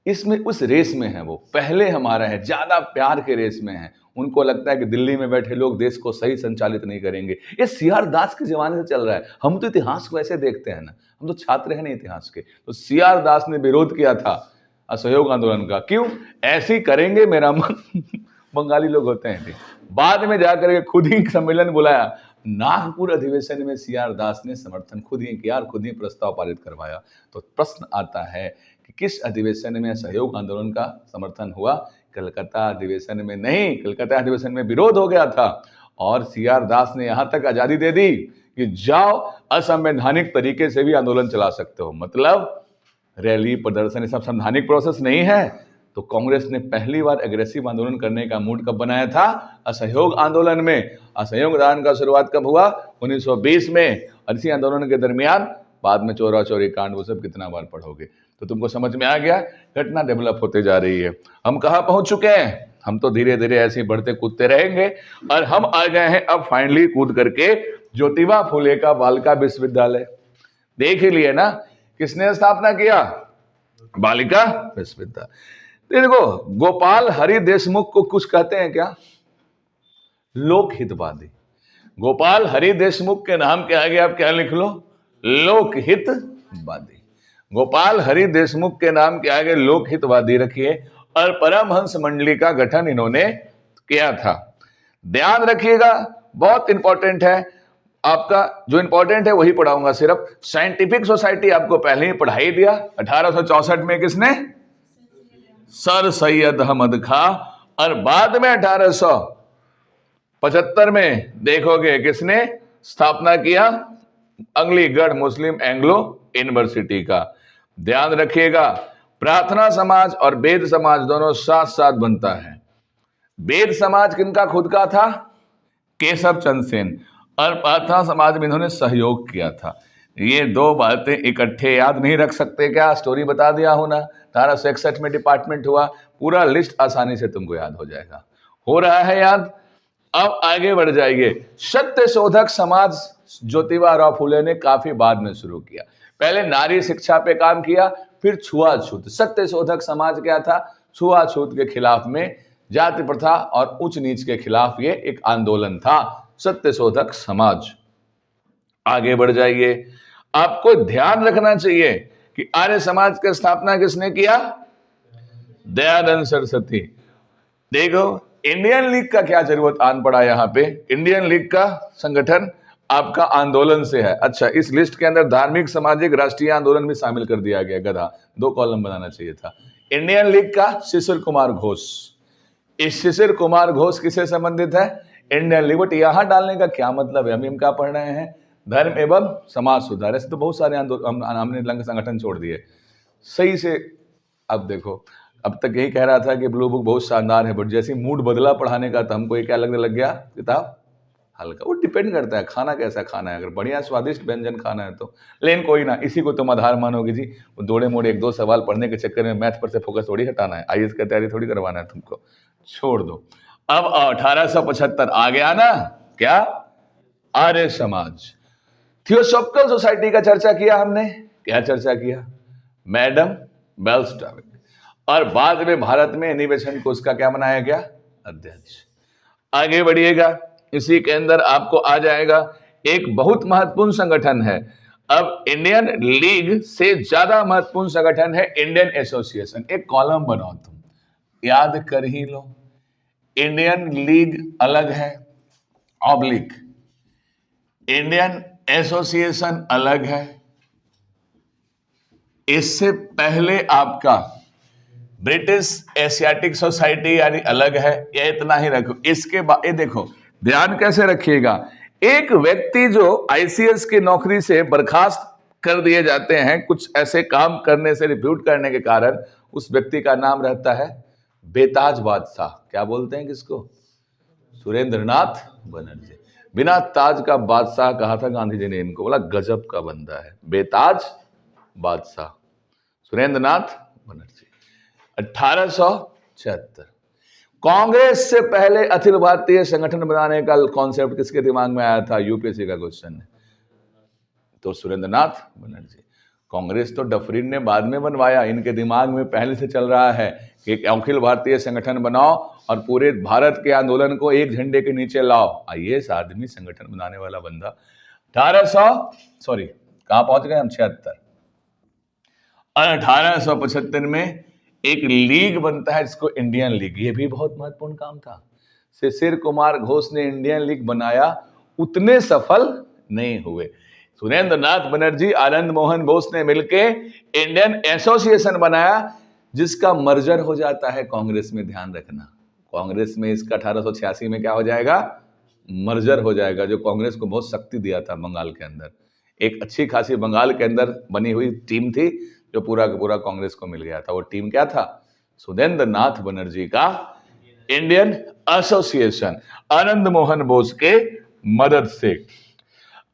इसमें उस रेस में है, वो पहले हमारा है, ज़्यादा प्यार के रेस में है। उनको लगता है कि दिल्ली में बैठे लोग देश को सही संचालित नहीं करेंगे। ये सीआर दास के ज़माने से चल रहा है। हम तो इतिहास को ऐसे देखते हैं ना, हम तो छात्र हैं नहीं इतिहास के। तो सीआर दास ने विरोध किया था असहयोग आंदोलन का। क्यों ऐसी करेंगे मेरा मन बंगाली लोग होते हैं। बाद में जाकर के खुद ही सम्मेलन बुलाया, नागपुर अधिवेशन में सीआर दास ने समर्थन खुद ही किया और खुद ही प्रस्ताव पारित करवाया। तो प्रश्न आता है कि किस अधिवेशन में सहयोग आंदोलन का समर्थन हुआ? कलकत्ता अधिवेशन में नहीं, कलकत्ता अधिवेशन में विरोध हो गया था और सीआर दास ने यहां तक आजादी दे दी कि जाओ असंवैधानिक तरीके से भी आंदोलन चला सकते हो। मतलब रैली प्रदर्शन ये सब संवैधानिक प्रोसेस नहीं है। तो कांग्रेस ने पहली बार एग्रेसिव आंदोलन करने का मूड कब बनाया था? असहयोग आंदोलन में। असहयोग आंदोलन का शुरुआत कब हुआ? 1920 में। और इसी आंदोलन के दरमियान बाद में चोरा चोरी कांड वो सब कितना बार पढ़ोगे। तो तुमको समझ में आ गया घटना डेवलप होते जा रही है। हम कहाँ पहुंच चुके हैं? हम तो धीरे धीरे ऐसे ही बढ़ते कूदते रहेंगे और हम आ गए हैं अब फाइनली कूद करके ज्योतिबा फुले का बालिका विश्वविद्यालय। देख ही लिए ना किसने स्थापना किया? बालिका विश्वविद्यालय। देखो गोपाल हरि देशमुख को कुछ कहते हैं क्या? लोकहितवादी। गोपाल हरि देशमुख के नाम के आगे आप क्या लिख लो? लोकहितवादी। गोपाल हरि देशमुख के नाम के आगे लोकहितवादी रखिए और परमहंस मंडली का गठन इन्होंने किया था। ध्यान रखिएगा बहुत इंपॉर्टेंट है। आपका जो इंपॉर्टेंट है वही पढ़ाऊंगा। सिर्फ साइंटिफिक सोसाइटी आपको पहले ही पढ़ाई दिया। 1864 में किसने? सर सैयद अहमद खां। और बाद में 1875 में देखोगे किसने स्थापना किया? अलीगढ़ मुस्लिम एंग्लो यूनिवर्सिटी का। ध्यान रखिएगा प्रार्थना समाज और वेद समाज दोनों साथ साथ बनता है। वेद समाज किनका खुद का था? केशव चंद्र सेन। और प्रार्थना समाज में इन्होंने सहयोग किया था। ये दो बातें इकट्ठे याद नहीं रख सकते क्या? स्टोरी बता दिया हो ना। 1861 में डिपार्टमेंट हुआ। पूरा लिस्ट आसानी से तुमको याद हो जाएगा। हो रहा है याद? अब आगे बढ़ जाइए। सत्य शोधक समाज ज्योतिबा राव फुले ने काफी बाद में शुरू किया। पहले नारी शिक्षा पे काम किया, फिर छुआछूत। सत्य शोधक समाज क्या था? छुआछूत के खिलाफ में, जाति प्रथा और उच्च नीच के खिलाफ ये एक आंदोलन था, सत्य शोधक समाज। आगे बढ़ जाइए। आपको ध्यान रखना चाहिए कि आर्य समाज की स्थापना किसने किया? दयानंद सरस्वती। देखो इंडियन लीग का क्या जरूरत आन पड़ा यहां पे? इंडियन लीग का संगठन आपका आंदोलन से है। अच्छा, इस लिस्ट के अंदर धार्मिक सामाजिक राष्ट्रीय आंदोलन भी शामिल कर दिया गया। गधा 2 कॉलम बनाना चाहिए था। इंडियन लीग का शिशिर कुमार घोष। इस शिशिर कुमार घोष किससे संबंधित है? Indian league. बट यहां डालने का क्या मतलब है? हम क्या पढ़ रहे हैं? धर्म एवं समाज सुधार। ऐसे तो बहुत सारे हमने संगठन छोड़ दिए सही से। अब देखो अब तक यही कह रहा था कि ब्लू बुक बहुत शानदार है, बट जैसे मूड बदला पढ़ाने का तो हमको ये क्या लगने लग गया? किताब हल्का। वो डिपेंड करता है खाना कैसा खाना है। अगर बढ़िया स्वादिष्ट व्यंजन खाना है तो। लेकिन कोई ना, इसी को तुम आधार मानोगे जी। वो दौड़े मोड़े 1-2 सवाल पढ़ने के चक्कर में मैथ पर से फोकस थोड़ी हटाना है। आईएएस की तैयारी थोड़ी करवाना है तुमको। छोड़ दो। अब 1875 आ गया ना। क्या? आर्य समाज। थियोसॉफिकल सोसाइटी का चर्चा किया हमने। क्या चर्चा किया? मैडम बेल्स्टाविक। और बाद में भारत में एनिमेशन को उसका क्या बनाया गया? अध्यक्ष। आगे बढ़िएगा। इसी के अंदर आपको आ जाएगा एक बहुत महत्वपूर्ण संगठन है। अब इंडियन लीग से ज्यादा महत्वपूर्ण संगठन है इंडियन एसोसिएशन। एक कॉलम बनाओ तुम, याद कर ही लो। इंडियन लीग अलग है, ऑब्लिक इंडियन एसोसिएशन अलग है। इससे पहले आपका ब्रिटिश एशियाटिक सोसाइटी यानी अलग है। ये इतना ही रखो। इसके बाद ये देखो ध्यान कैसे रखिएगा। एक व्यक्ति जो आईसीएस की नौकरी से बर्खास्त कर दिए जाते हैं कुछ ऐसे काम करने से, रिप्यूट करने के कारण, उस व्यक्ति का नाम रहता है बेताज बादशाह। क्या बोलते हैं किसको? सुरेंद्रनाथ बनर्जी। बिना ताज का बादशाह कहा था गांधी जी ने इनको। बोला गजब का बंदा है। बेताज बादशाह सुरेंद्रनाथ बनर्जी। 1876। कांग्रेस से पहले अखिल भारतीय संगठन बनाने का कॉन्सेप्ट किसके दिमाग में आया था? यूपीएससी का क्वेश्चन है। तो सुरेंद्रनाथ बनर्जी। कांग्रेस तो डफरीन ने बाद में बनवाया। इनके दिमाग में पहले से चल रहा है कि एक अखिल भारतीय संगठन बनाओ और पूरे भारत के आंदोलन को एक झंडे के नीचे लाओ। आईएएस आदमी संगठन बनाने वाला बंदा। 1875 में एक लीग बनता है जिसको इंडियन लीग, ये भी बहुत महत्वपूर्ण काम था। शिशिर कुमार घोष ने इंडियन लीग बनाया, उतने सफल नहीं हुए। सुरेंद्र नाथ बनर्जी, आनंद मोहन बोस ने मिलके इंडियन एसोसिएशन बनाया, जिसका मर्जर हो जाता है कांग्रेस में। ध्यान रखना, कांग्रेस में इसका 1886 में क्या हो जाएगा, मर्जर हो जाएगा, जो कांग्रेस को बहुत शक्ति दिया था बंगाल के अंदर। एक अच्छी खासी बंगाल के अंदर बनी हुई टीम थी, जो पूरा का पूरा कांग्रेस को मिल गया था। वो टीम क्या था, सुरेंद्र नाथ बनर्जी का इंडियन एसोसिएशन, आनंद मोहन बोस के मदद से।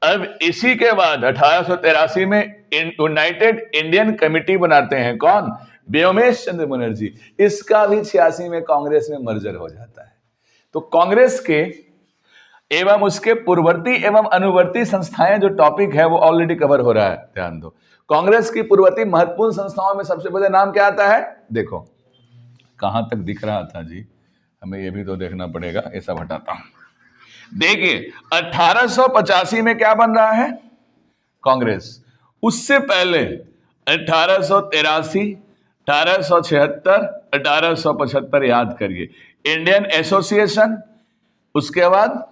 अब इसी के बाद 1883 में यूनाइटेड इंडियन कमिटी बनाते हैं, कौन, व्योमेश चंद्र बनर्जी। इसका भी 86 में कांग्रेस में मर्जर हो जाता है। तो कांग्रेस के एवं उसके पूर्ववर्ती एवं अनुवर्ती संस्थाएं, जो टॉपिक है वो ऑलरेडी कवर हो रहा है, ध्यान दो। कांग्रेस की पूर्ववर्ती महत्वपूर्ण संस्थाओं में सबसे पहले नाम क्या आता है, देखो कहां तक दिख रहा था जी, हमें ये भी तो देखना पड़ेगा, ये सब हटाता हूं। देखिए 1885 में क्या बन रहा है, कांग्रेस। उससे पहले 1883, 1876, 1875 याद करिए, इंडियन एसोसिएशन, उसके बाद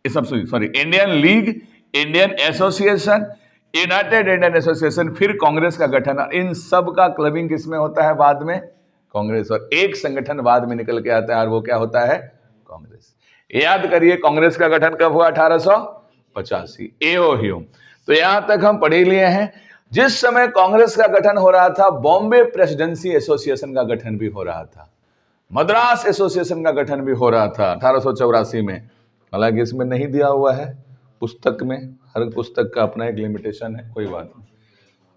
सब sorry Indian league, Indian association, United Indian association, फिर कांग्रेस का गठन। इन सब का क्लबिंग किसमें होता है, बाद में कांग्रेस, और एक संगठन बाद में निकल के आता है, और वो क्या होता है, कांग्रेस। याद करिए कांग्रेस का गठन कब हुआ, 1885, एओ ह्यूम। तो यहां तक हम पढ़ ही लिए हैं। जिस समय कांग्रेस का गठन हो रहा था, बॉम्बे प्रेसिडेंसी एसोसिएशन का गठन भी हो रहा था, मद्रास एसोसिएशन का गठन भी हो रहा था 1884 में। हालांकि इसमें नहीं दिया हुआ है पुस्तक में, हर पुस्तक का अपना एक लिमिटेशन है, कोई बात नहीं।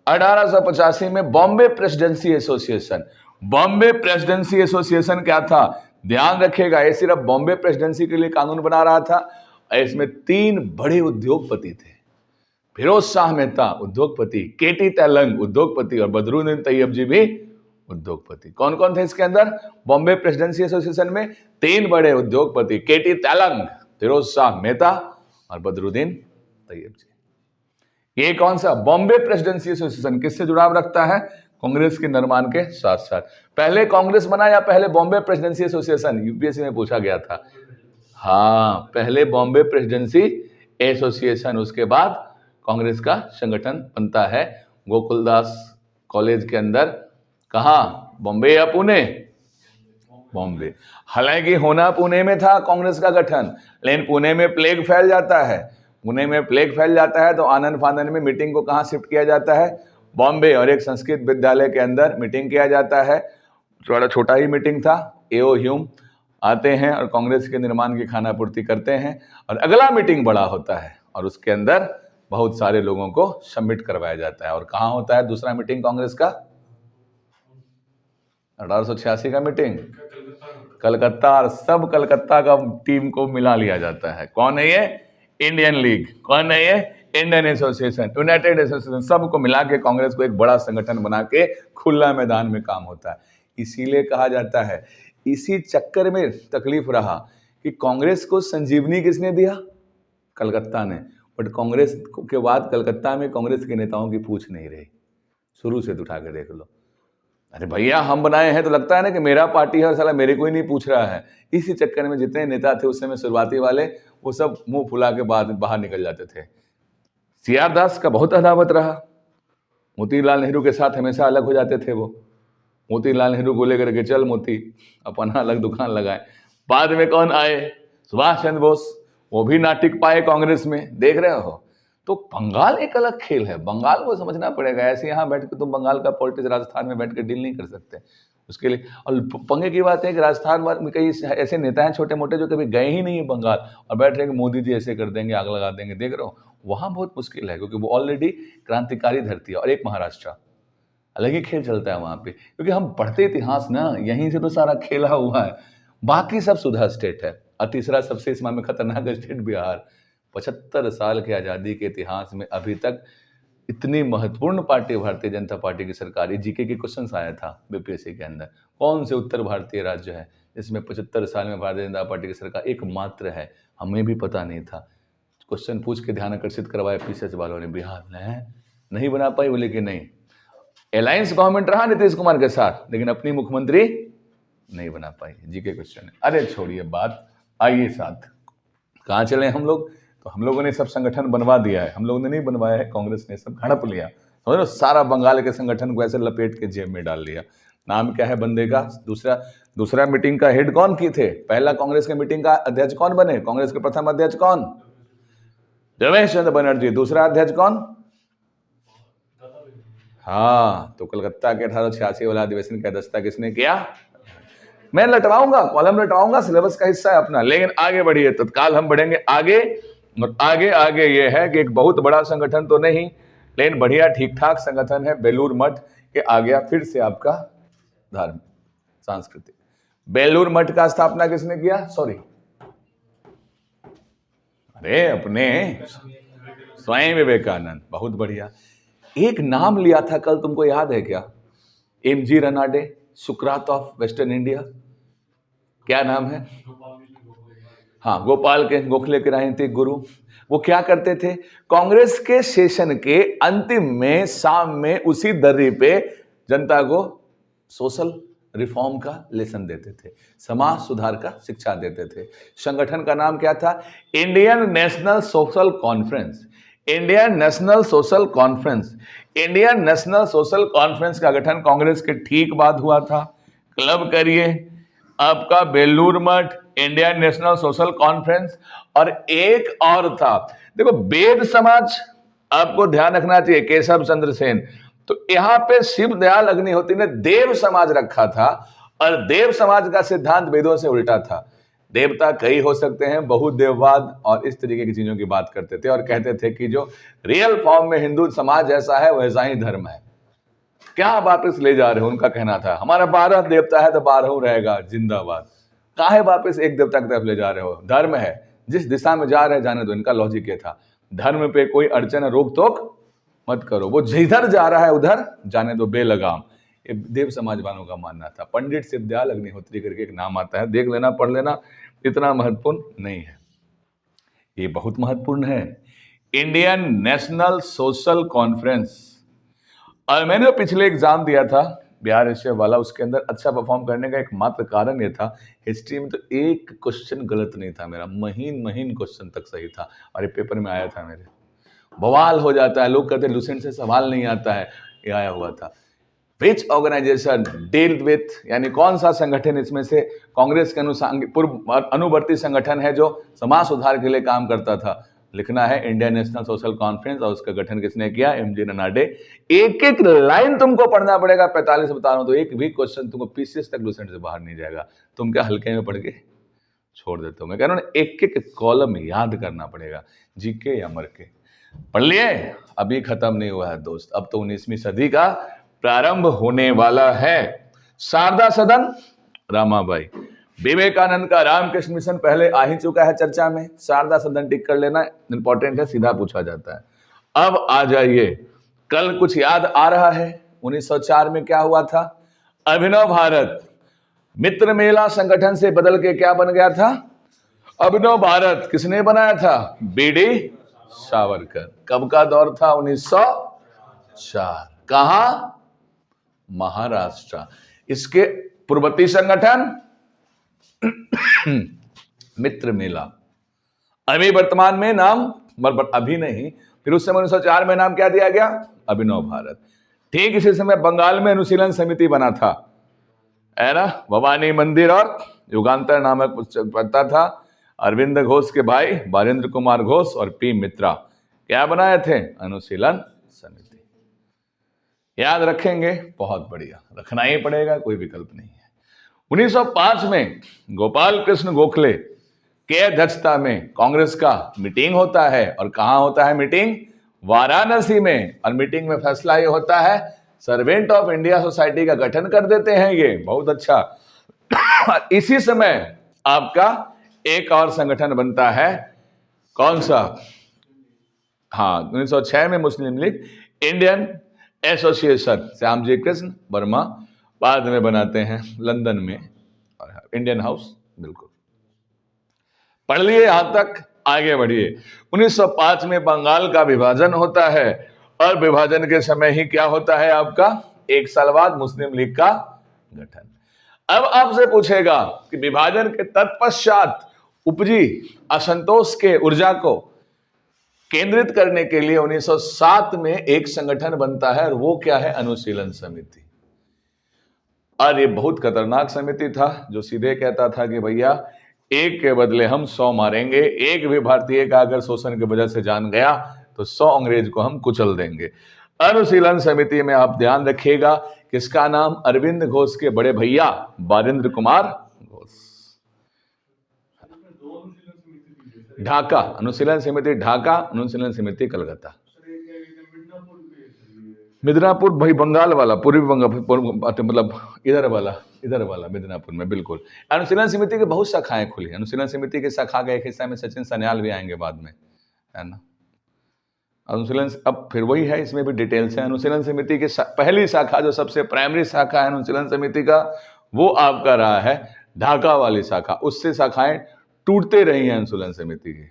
1885 में Bombay presidency association. Bombay presidency association क्या था, ध्यान रखिएगा, ये सिर्फ बॉम्बे प्रेसिडेंसी के लिए कानून बना रहा था। इसमें 3 बड़े उद्योगपति थे, फिरोज शाह मेहता उद्योगपति, केटी तेलंग उद्योगपति, और बदरुद्दीन तैयब जी भी उद्योगपति। कौन कौन थे इसके अंदर, बॉम्बे प्रेसिडेंसी एसोसिएशन में 3 बड़े उद्योगपति, केटी तेलंग, फिरोज शाह मेहता और बदरुद्दीन तैयब जी। ये कौन सा बॉम्बे प्रेसिडेंसी एसोसिएशन किससे जुड़ाव रखता है, कांग्रेस के निर्माण के साथ साथ। पहले कांग्रेस बना या पहले बॉम्बे प्रेसिडेंसी एसोसिएशन, यूपीएससी में पूछा गया था। हाँ, पहले बॉम्बे प्रेसिडेंसी एसोसिएशन, उसके बाद कांग्रेस का संगठन बनता है गोकुलदास कॉलेज के अंदर। कहा, बॉम्बे या पुणे, बॉम्बे। हालांकि होना पुणे में था कांग्रेस का गठन, लेकिन पुणे में प्लेग फैल जाता है। पुणे में प्लेग फैल जाता है तो आनंद फानंद में मीटिंग को कहां शिफ्ट किया जाता है, बॉम्बे, और एक संस्कृत विद्यालय के अंदर मीटिंग किया जाता है। थोड़ा छोटा ही मीटिंग था। एओ ह्यूम आते हैं और कांग्रेस के निर्माण की खानापूर्ति करते हैं, और अगला मीटिंग बड़ा होता है और उसके अंदर बहुत सारे लोगों को सबमिट करवाया जाता है। और कहां होता है दूसरा मीटिंग कांग्रेस का, 1886 का मीटिंग कलकत्ता, और सब कलकत्ता का टीम को मिला लिया जाता है। कौन है ये, इंडियन लीग, कौन है ये, इंडियन एसोसिएशन, यूनाइटेड एसोसिएशन, सबको मिला के कांग्रेस को एक बड़ा संगठन बना के खुला मैदान में काम होता है। इसीलिए कहा जाता है, इसी चक्कर में तकलीफ रहा कि कांग्रेस को संजीवनी किसने दिया, कलकत्ता ने। बट कांग्रेस के बाद कलकत्ता में कांग्रेस के नेताओं की पूछ नहीं रही, शुरू से उठा के देख लो। अरे भैया हम बनाए हैं तो लगता है ना कि मेरा पार्टी है और साला मेरे को ही नहीं पूछ रहा है। इसी चक्कर में जितने नेता थे उस समय शुरुआती वाले, वो सब मुंह फुला के बाद बाहर निकल जाते थे। सीआर दास का बहुत अदावत रहा, मोतीलाल नेहरू के साथ हमेशा अलग हो जाते थे वो। मोतीलाल नेहरू को लेकर के चल मोती, अपना अलग दुकान लगाए। बाद में कौन आए, सुभाष चंद्र बोस, वो भी ना टिक पाए कांग्रेस में, देख रहे हो। तो बंगाल एक अलग खेल है, बंगाल को समझना पड़ेगा। ऐसे यहाँ बैठ के तुम बंगाल का पॉलिटिक्स राजस्थान में बैठ के डील नहीं कर सकते उसके लिए। और पंगे की बात है कि राजस्थान में कई ऐसे नेता हैं छोटे मोटे जो कभी गए ही नहीं है बंगाल, और बैठ रहे हैं कि मोदी जी ऐसे कर देंगे, आग लगा देंगे। देख रहे हो, वहाँ बहुत मुश्किल है, क्योंकि वो ऑलरेडी क्रांतिकारी धरती है। और एक महाराष्ट्र, अलग ही खेल चलता है वहाँ पे, क्योंकि हम पढ़ते इतिहास ना, यहीं से तो सारा खेला हुआ है। बाकी सब सुधा स्टेट है। और तीसरा सबसे इस में खतरनाक स्टेट बिहार। 75 साल के आज़ादी के इतिहास में अभी तक इतनी महत्वपूर्ण पार्टी भारतीय जनता पार्टी की सरकार। जीके के क्वेश्चंस आया था बीपीएससी के अंदर, कौन से उत्तर भारतीय राज्य है जिसमें 75 साल में भारतीय जनता पार्टी की सरकार एकमात्र है। हमें भी पता नहीं था, क्वेश्चन पूछ के ध्यान आकर्षित करवाया पीसीएस वालों ने। बिहार ने नहीं बना पाई, बोले कि नहीं अलायंस गवर्नमेंट रहा नीतीश कुमार के साथ, लेकिन अपनी मुख्यमंत्री नहीं बना पाई। जी के क्वेश्चन है। अरे छोड़िए बात, आइए साथ कहाँ चले हम लोग। तो हम लोगों ने सब संगठन बनवा दिया है, हम लोगों ने नहीं बनवाया है, कांग्रेस ने सब हड़प लिया। समझ लो, सारा बंगाल के संगठन को ऐसे लपेट के जेब में डाल लिया। नाम क्या है बंदे का? दूसरा मीटिंग का हेड कौन की थे? पहला कांग्रेस के मीटिंग का अध्यक्ष कौन बने? कांग्रेस के प्रथम अध्यक्ष कौन? रमेश चंद्र बनर्जी। दूसरा अध्यक्ष कौन? हाँ, तो कलकत्ता के 1886 वाला अधिवेशन का अध्यक्षता किसने किया? मैं लटवाऊंगा, कॉलम लटवाऊंगा, सिलेबस का हिस्सा है अपना। लेकिन आगे बढ़िए, तत्काल हम बढ़ेंगे आगे। और आगे ये है कि एक बहुत बड़ा संगठन तो नहीं, लेकिन बढ़िया ठीक ठाक संगठन है बेलूर मठ के। आ गया फिर से आपका धार्मिक सांस्कृतिक। बेलूर मठ का स्थापना किसने किया? सॉरी, अरे अपने स्वयं विवेकानंद। बहुत बढ़िया। एक नाम लिया था कल, तुमको याद है क्या? MG Ranade, Sukrat of western India. क्या नाम है? हाँ, गोपाल के गोखले के राजनीतिक गुरु। वो क्या करते थे? कांग्रेस के सेशन के अंतिम में शाम में उसी दर्री पे जनता को सोशल रिफॉर्म का लेसन देते थे, समाज सुधार का शिक्षा देते थे। संगठन का नाम क्या था? Indian national social conference. Indian national social conference. Indian national social conference का गठन कांग्रेस के ठीक बाद हुआ था। क्लब करिए आपका Belur Math, Indian national social conference. और एक और था, देखो वेद समाज, आपको ध्यान रखना चाहिए, केशव चंद्र सेन। तो यहां पे शिव दयाल अग्निहोत्री ने देव समाज रखा था, और देव समाज का सिद्धांत वेदों से उल्टा था। देवता कई हो सकते हैं, बहुदेववाद और इस तरीके की चीजों की बात करते थे, और कहते थे कि जो रियल फॉर्म में हिंदू समाज जैसा है वैसा ही धर्म है। क्या वापस ले जा रहे हो? उनका कहना था हमारा 12 देवता है तो 12 रहेगा, जिंदाबाद। काहे वापस एक देवता की तरफ ले जा रहे हो? धर्म है, जिस दिशा में जा रहे जाने दो। इनका लॉजिक ये था, धर्म पे कोई अड़चन रोक टोक मत करो, वो जिधर जा रहा है उधर जाने दो बेलगाम। ये देव समाज वालों का मानना था। पंडित शिवदयाल अग्निहोत्री करके एक नाम आता है, देख लेना, पढ़ लेना, इतना महत्वपूर्ण नहीं है। ये बहुत महत्वपूर्ण है, इंडियन नेशनल सोशल कॉन्फ्रेंस। और मैंने पिछले एग्जाम दिया था बिहार हिस्ट्री वाला, उसके अंदर अच्छा परफॉर्म करने का एकमात्र कारण ये था, हिस्ट्री में तो एक क्वेश्चन गलत नहीं था मेरा, महीन क्वेश्चन तक सही था, और ये पेपर में आया था मेरे। बवाल हो जाता है, लोग कहते हैं लुसेंट से सवाल नहीं आता है, ये आया हुआ था। विच ऑर्गेनाइजेशन डील विथ, यानी कौन सा संगठन इसमें से कांग्रेस के पूर्व अनुवर्ती संगठन है जो समाज सुधार के लिए काम करता था? लिखना है इंडियन नेशनल सोशल कॉन्फ्रेंस, और उसका गठन किसने किया? एमजी रनाडे। एक एक लाइन तुमको पढ़ना पड़ेगा, 45 बता रहा हूं, तो एक भी क्वेश्चन तुमको पीसीएस तक लुसेंट से बाहर नहीं जाएगा। तुम क्या हल्के में पढ़ के छोड़ देते हो? मैं कह रहा हूं एक एक कॉलम याद करना पड़ेगा, जीके या मर के। पढ़ लिए? अभी खत्म नहीं हुआ है दोस्त, अब तो 19वीं सदी का प्रारंभ होने वाला है। शारदा सदन, रामाबाई। विवेकानंद का रामकृष्ण मिशन पहले आ ही चुका है चर्चा में, शारदा सदन टिक कर लेना, इंपॉर्टेंट है, सीधा पूछा जाता है। अब आ जाइए, कल कुछ याद आ रहा है? 1904 में क्या हुआ था? अभिनव भारत। मित्र मेला संगठन से बदल के क्या बन गया था? अभिनव भारत। किसने बनाया था? बीडी सावरकर। कब का दौर था? 1904। कहां? महाराष्ट्र। इसके पूर्ववर्ती संगठन मित्र मेला। अभी वर्तमान में नाम, अभी नहीं, फिर उस समय 1904 में नाम क्या दिया गया? अभिनव भारत। ठीक इसी समय बंगाल में अनुशीलन समिति बना था, है ना? भवानी मंदिर और युगांतर नामक पढ़ता था। अरविंद घोष के भाई बारेंद्र कुमार घोष और पी मित्रा क्या बनाए थे? अनुशीलन समिति। याद रखेंगे, बहुत बढ़िया, रखना ही पड़ेगा, कोई विकल्प नहीं है। 1905 में गोपाल कृष्ण गोखले के अध्यक्षता में कांग्रेस का मीटिंग होता है, और कहां होता है मीटिंग? वाराणसी में। और मीटिंग में फैसला ये होता है, सर्वेंट ऑफ इंडिया सोसाइटी का गठन कर देते हैं। ये बहुत अच्छा। इसी समय आपका एक और संगठन बनता है, कौन सा? हाँ, 1906 में मुस्लिम लीग इंडियन एसोसिएशन, श्यामजी कृष्ण वर्मा बाद में बनाते हैं लंदन में, इंडियन हाउस। बिल्कुल पढ़ लिए यहां तक, आगे बढ़िए। 1905 में बंगाल का विभाजन होता है, और विभाजन के समय ही क्या होता है आपका? 1 साल बाद मुस्लिम लीग का गठन। अब आपसे पूछेगा कि विभाजन के तत्पश्चात उपजी असंतोष के ऊर्जा को केंद्रित करने के लिए 1907 में एक संगठन बनता है, और वो क्या है? अनुशीलन समिति। और ये बहुत खतरनाक समिति था, जो सीधे कहता था कि भैया एक के बदले हम 100 मारेंगे, एक भी भारतीय का अगर शोषण की वजह से जान गया तो 100 अंग्रेज को हम कुचल देंगे। अनुशीलन समिति में आप ध्यान रखिएगा किसका नाम? अरविंद घोष के बड़े भैया बारिंद्र कुमार घोष। ढाका अनुशीलन समिति, ढाका अनुशीलन समिति कलकत्ता। मिदनापुर भाई बंगाल वाला, पूर्वी बंगाल, मतलब इधर वाला मिदनापुर में, बिल्कुल। अनुशीलन समिति की बहुत शाखाएं खुली। अनुशीलन समिति की शाखा का एक हिस्सा में सचिन सन्याल भी आएंगे बाद में, है ना। अनुशीलन अब फिर वही है, इसमें भी डिटेल्स है। अनुशीलन समिति की पहली शाखा, जो सबसे प्राइमरी शाखा है अनुशीलन समिति का, वो आपका रहा है ढाका वाली शाखा। उससे शाखाएं टूटते रही हैं अनुशीलन समिति की,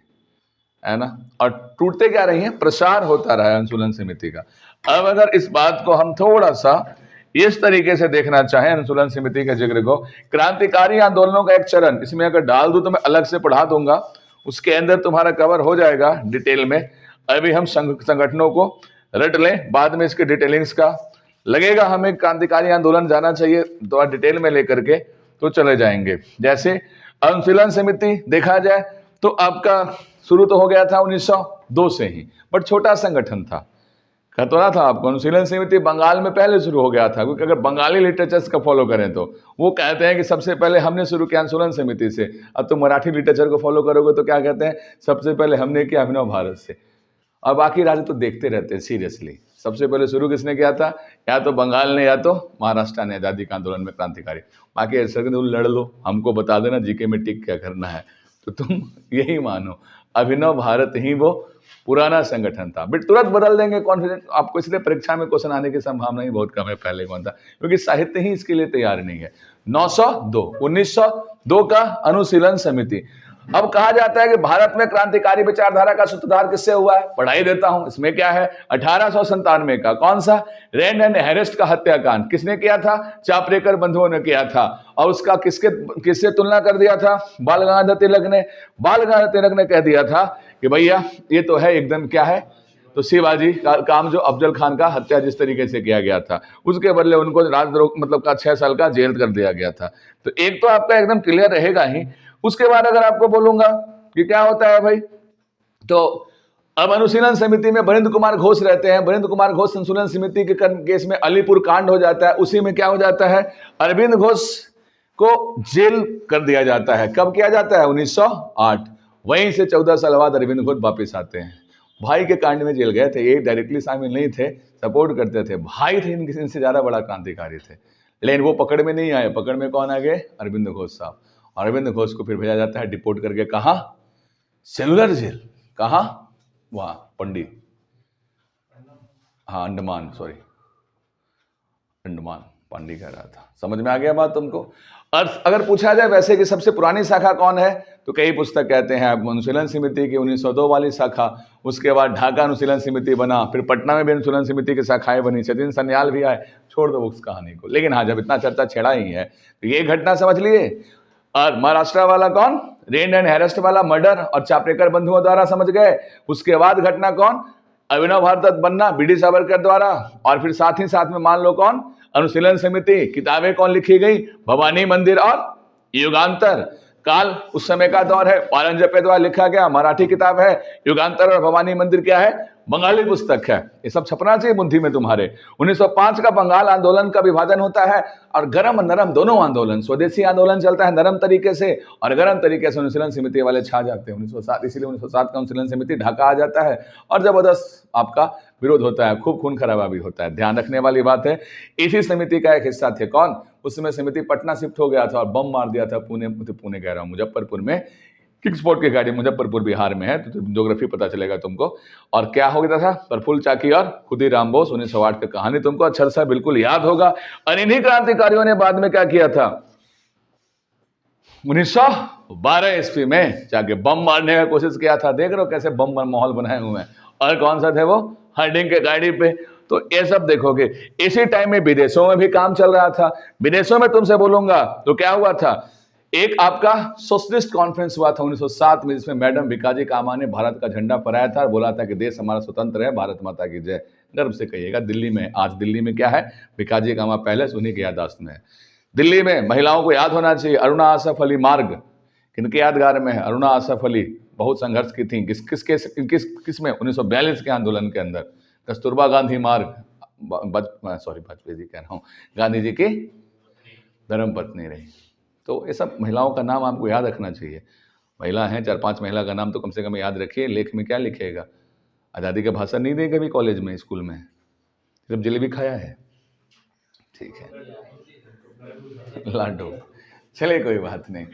है ना। और टूटते क्या रही हैं? प्रसार होता रहा है अनुशीलन समिति का। अब अगर इस बात को हम थोड़ा सा इस तरीके से देखना चाहें अनुशीलन समिति के जिक्र को, क्रांतिकारी आंदोलनों का एक चरण इसमें अगर डाल दूं तो मैं अलग से पढ़ा दूंगा, उसके अंदर तुम्हारा कवर हो जाएगा डिटेल में। अभी हम संगठनों को रट लें, बाद में इसके डिटेलिंग्स का लगेगा हमें क्रांतिकारी आंदोलन जाना चाहिए तो डिटेल में लेकर के तो चले जाएंगे। जैसे अनुशीलन समिति देखा जाए तो आपका शुरू तो हो गया था 1902 से ही, बट छोटा संगठन था। खतरा था आपको, अनुशीलन समिति बंगाल में पहले शुरू हो गया था, क्योंकि अगर बंगाली लिटरेचर्स का फॉलो करें तो वो कहते हैं कि सबसे पहले हमने शुरू किया अनुशीलन समिति से। अब तो मराठी लिटरेचर को फॉलो करोगे तो क्या कहते हैं? सबसे पहले हमने किया अभिनव भारत से। और बाकी राज्य तो देखते रहते हैं सीरियसली, सबसे पहले शुरू किसने किया था? या तो बंगाल ने या तो महाराष्ट्र ने आज़ादी के आंदोलन में क्रांतिकारी। बाकी ऐसा लड़ लो, हमको बता देना जीके में टिक क्या करना है, तो तुम यही मानो अभिनव भारत ही वो पुराना संगठन था। बट तुरंत बदल देंगे कॉन्फिडेंट आपको, इसलिए परीक्षा में क्वेश्चन आने की संभावना ही बहुत कम है पहले कौन था, क्योंकि साहित्य ही इसके लिए तैयार नहीं है। 1902 का अनुशीलन समिति। अब कहा जाता है कि भारत में क्रांतिकारी विचारधारा का सूत्रधार किससे हुआ है? पढ़ाई देता हूं, इसमें क्या है? 1897 का कौन सा? रैंड एंड हैरेस्ट का हत्याकांड किसने किया था? चापरेकर बंधुओं ने किया था। और उसका किससे तुलना कर दिया था? बाल गंगाधर तिलक ने। बाल गंगाधर तिलक ने कह दिया था कि भैया ये तो है एकदम क्या है, तो शिवाजी का काम जो अफजल खान का हत्या जिस तरीके से किया गया था, उसके बदले उनको राजद्रोह मतलब का 6 साल का जेल कर दिया गया था। तो एक तो आपका एकदम क्लियर रहेगा ही। उसके बाद अगर आपको बोलूंगा कि क्या होता है भाई, तो अब अनुशीलन समिति में बरिंद्र कुमार घोष रहते हैं। बरिंद्र कुमार घोष अनुशीलन समिति के केस में अलीपुर कांड हो जाता है, उसी में क्या हो जाता है? अरविंद घोष को जेल कर दिया जाता है। कब किया जाता है? 1908। वहीं से 14 साल बाद अरविंद घोष वापिस आते हैं। भाई के कांड में जेल गए थे, ये डायरेक्टली शामिल नहीं थे, सपोर्ट करते थे। भाई थे इनसे ज्यादा बड़ा क्रांतिकारी थे, लेकिन वो पकड़ में नहीं आए। पकड़ में कौन आ गए? अरविंद घोष साहब। अरविंद घोष को फिर भेजा जाता है डिपोर्ट करके, कहाँ? Cellular jail. कहाँ? वहां पंडित, हाँ अंडमान, सॉरी अंडमान, पांडी कह रहा था। समझ में आ गया बात तुमको? और अगर पूछा जाए वैसे कि सबसे पुरानी शाखा कौन है, तो कई पुस्तक कहते हैं अनुशीलन समिति की 1902 वाली शाखा। उसके बाद ढाका अनुशीलन समिति बना, फिर पटना में भी अनुशीलन समिति की शाखाएं बनी, सचिन सन्याल भी आए। छोड़ दो उस कहानी को, लेकिन हाँ जब इतना चर्चा छेड़ा ही है तो ये घटना समझ लिए। और महाराष्ट्र वाला कौन? रेंड एंड हैरेस्ट वाला मर्डर और चापरेकर बंधुओं द्वारा, समझ गए। उसके बाद घटना कौन? अभिनव भारत बनना बीडी सावरकर द्वारा। और फिर साथ ही साथ में मान लो कौन? अनुशीलन समिति। किताबें कौन लिखी गई? भवानी मंदिर और युगांतर। काल उस समय का दौर है, पारंजपे द्वारा लिखा गया मराठी किताब है। युगांतर और भवानी मंदिर क्या है? बंगाली पुस्तक है। ये सब छपना चाहिए बुद्धि में तुम्हारे। 1905 का बंगाल आंदोलन का विभाजन होता है, और गरम नरम दोनों आंदोलन, स्वदेशी आंदोलन चलता है नरम तरीके से, और गरम तरीके से अनुशीलन समिति वाले छा जाते हैं 1907। इसीलिए 1907 का अनुशीलन समिति ढाका आ जाता है, और जबरदस्त आपका विरोध होता है, खूब खून खराबा भी होता है। ध्यान रखने वाली बात है, इसी समिति का एक हिस्सा थे कौन? उस समय समिति पटना शिफ्ट हो गया था और बम मार दिया था पुणे कह रहा हूँ, मुजफ्फरपुर में। किक स्पॉट की गाड़ी, मुजफ्फरपुर बिहार में है, तो ज्योग्राफी पता चलेगा तुमको। और क्या हो गया था? प्रफुल्ल चाकी और खुदीराम बोस, 1908 की कहानी तुमको अच्छा सा बिल्कुल याद होगा। और इन्हीं क्रांतिकारियों ने बाद में क्या किया था? 1912 ईस्वी में जाके बम मारने का कोशिश किया था। देख रहे हो कैसे बम माहौल बनाए हुए हैं। और कौन सा थे वो? हार्डिंग के गाड़ी पे तो ये सब देखोगे। इसी टाइम में विदेशों में भी काम चल रहा था। विदेशों में तुमसे बोलूंगा तो क्या हुआ था, एक आपका सोशलिस्ट कॉन्फ्रेंस हुआ था 1907 में, जिसमें मैडम भिकाजी कामा ने भारत का झंडा फहराया था और बोला था कि देश हमारा स्वतंत्र है, भारत माता की जय। गर्व से कहिएगा। दिल्ली में, आज दिल्ली में क्या है, भिकाजी कामा पैलेस उन्हीं की याददाश्त में है। दिल्ली में महिलाओं को याद होना चाहिए, अरुणा आसफ अली मार्ग किनके यादगार में है? अरुणा आसफ अली बहुत संघर्ष की थी। किस में? 1942 के आंदोलन के अंदर। कस्तूरबा गांधी मार्ग, वाजपेयी जी कह रहा हूँ, गांधी जी की धर्मपत्नी रही। तो ये सब महिलाओं का नाम आपको याद रखना चाहिए। महिला हैं, 4-5 महिला का नाम तो कम से कम याद रखिए। लेख में क्या लिखेगा? आज़ादी का भाषण नहीं देगा कभी कॉलेज में, स्कूल में, सिर्फ जलेबी खाया है। ठीक है, लाडो। चलिए कोई बात नहीं।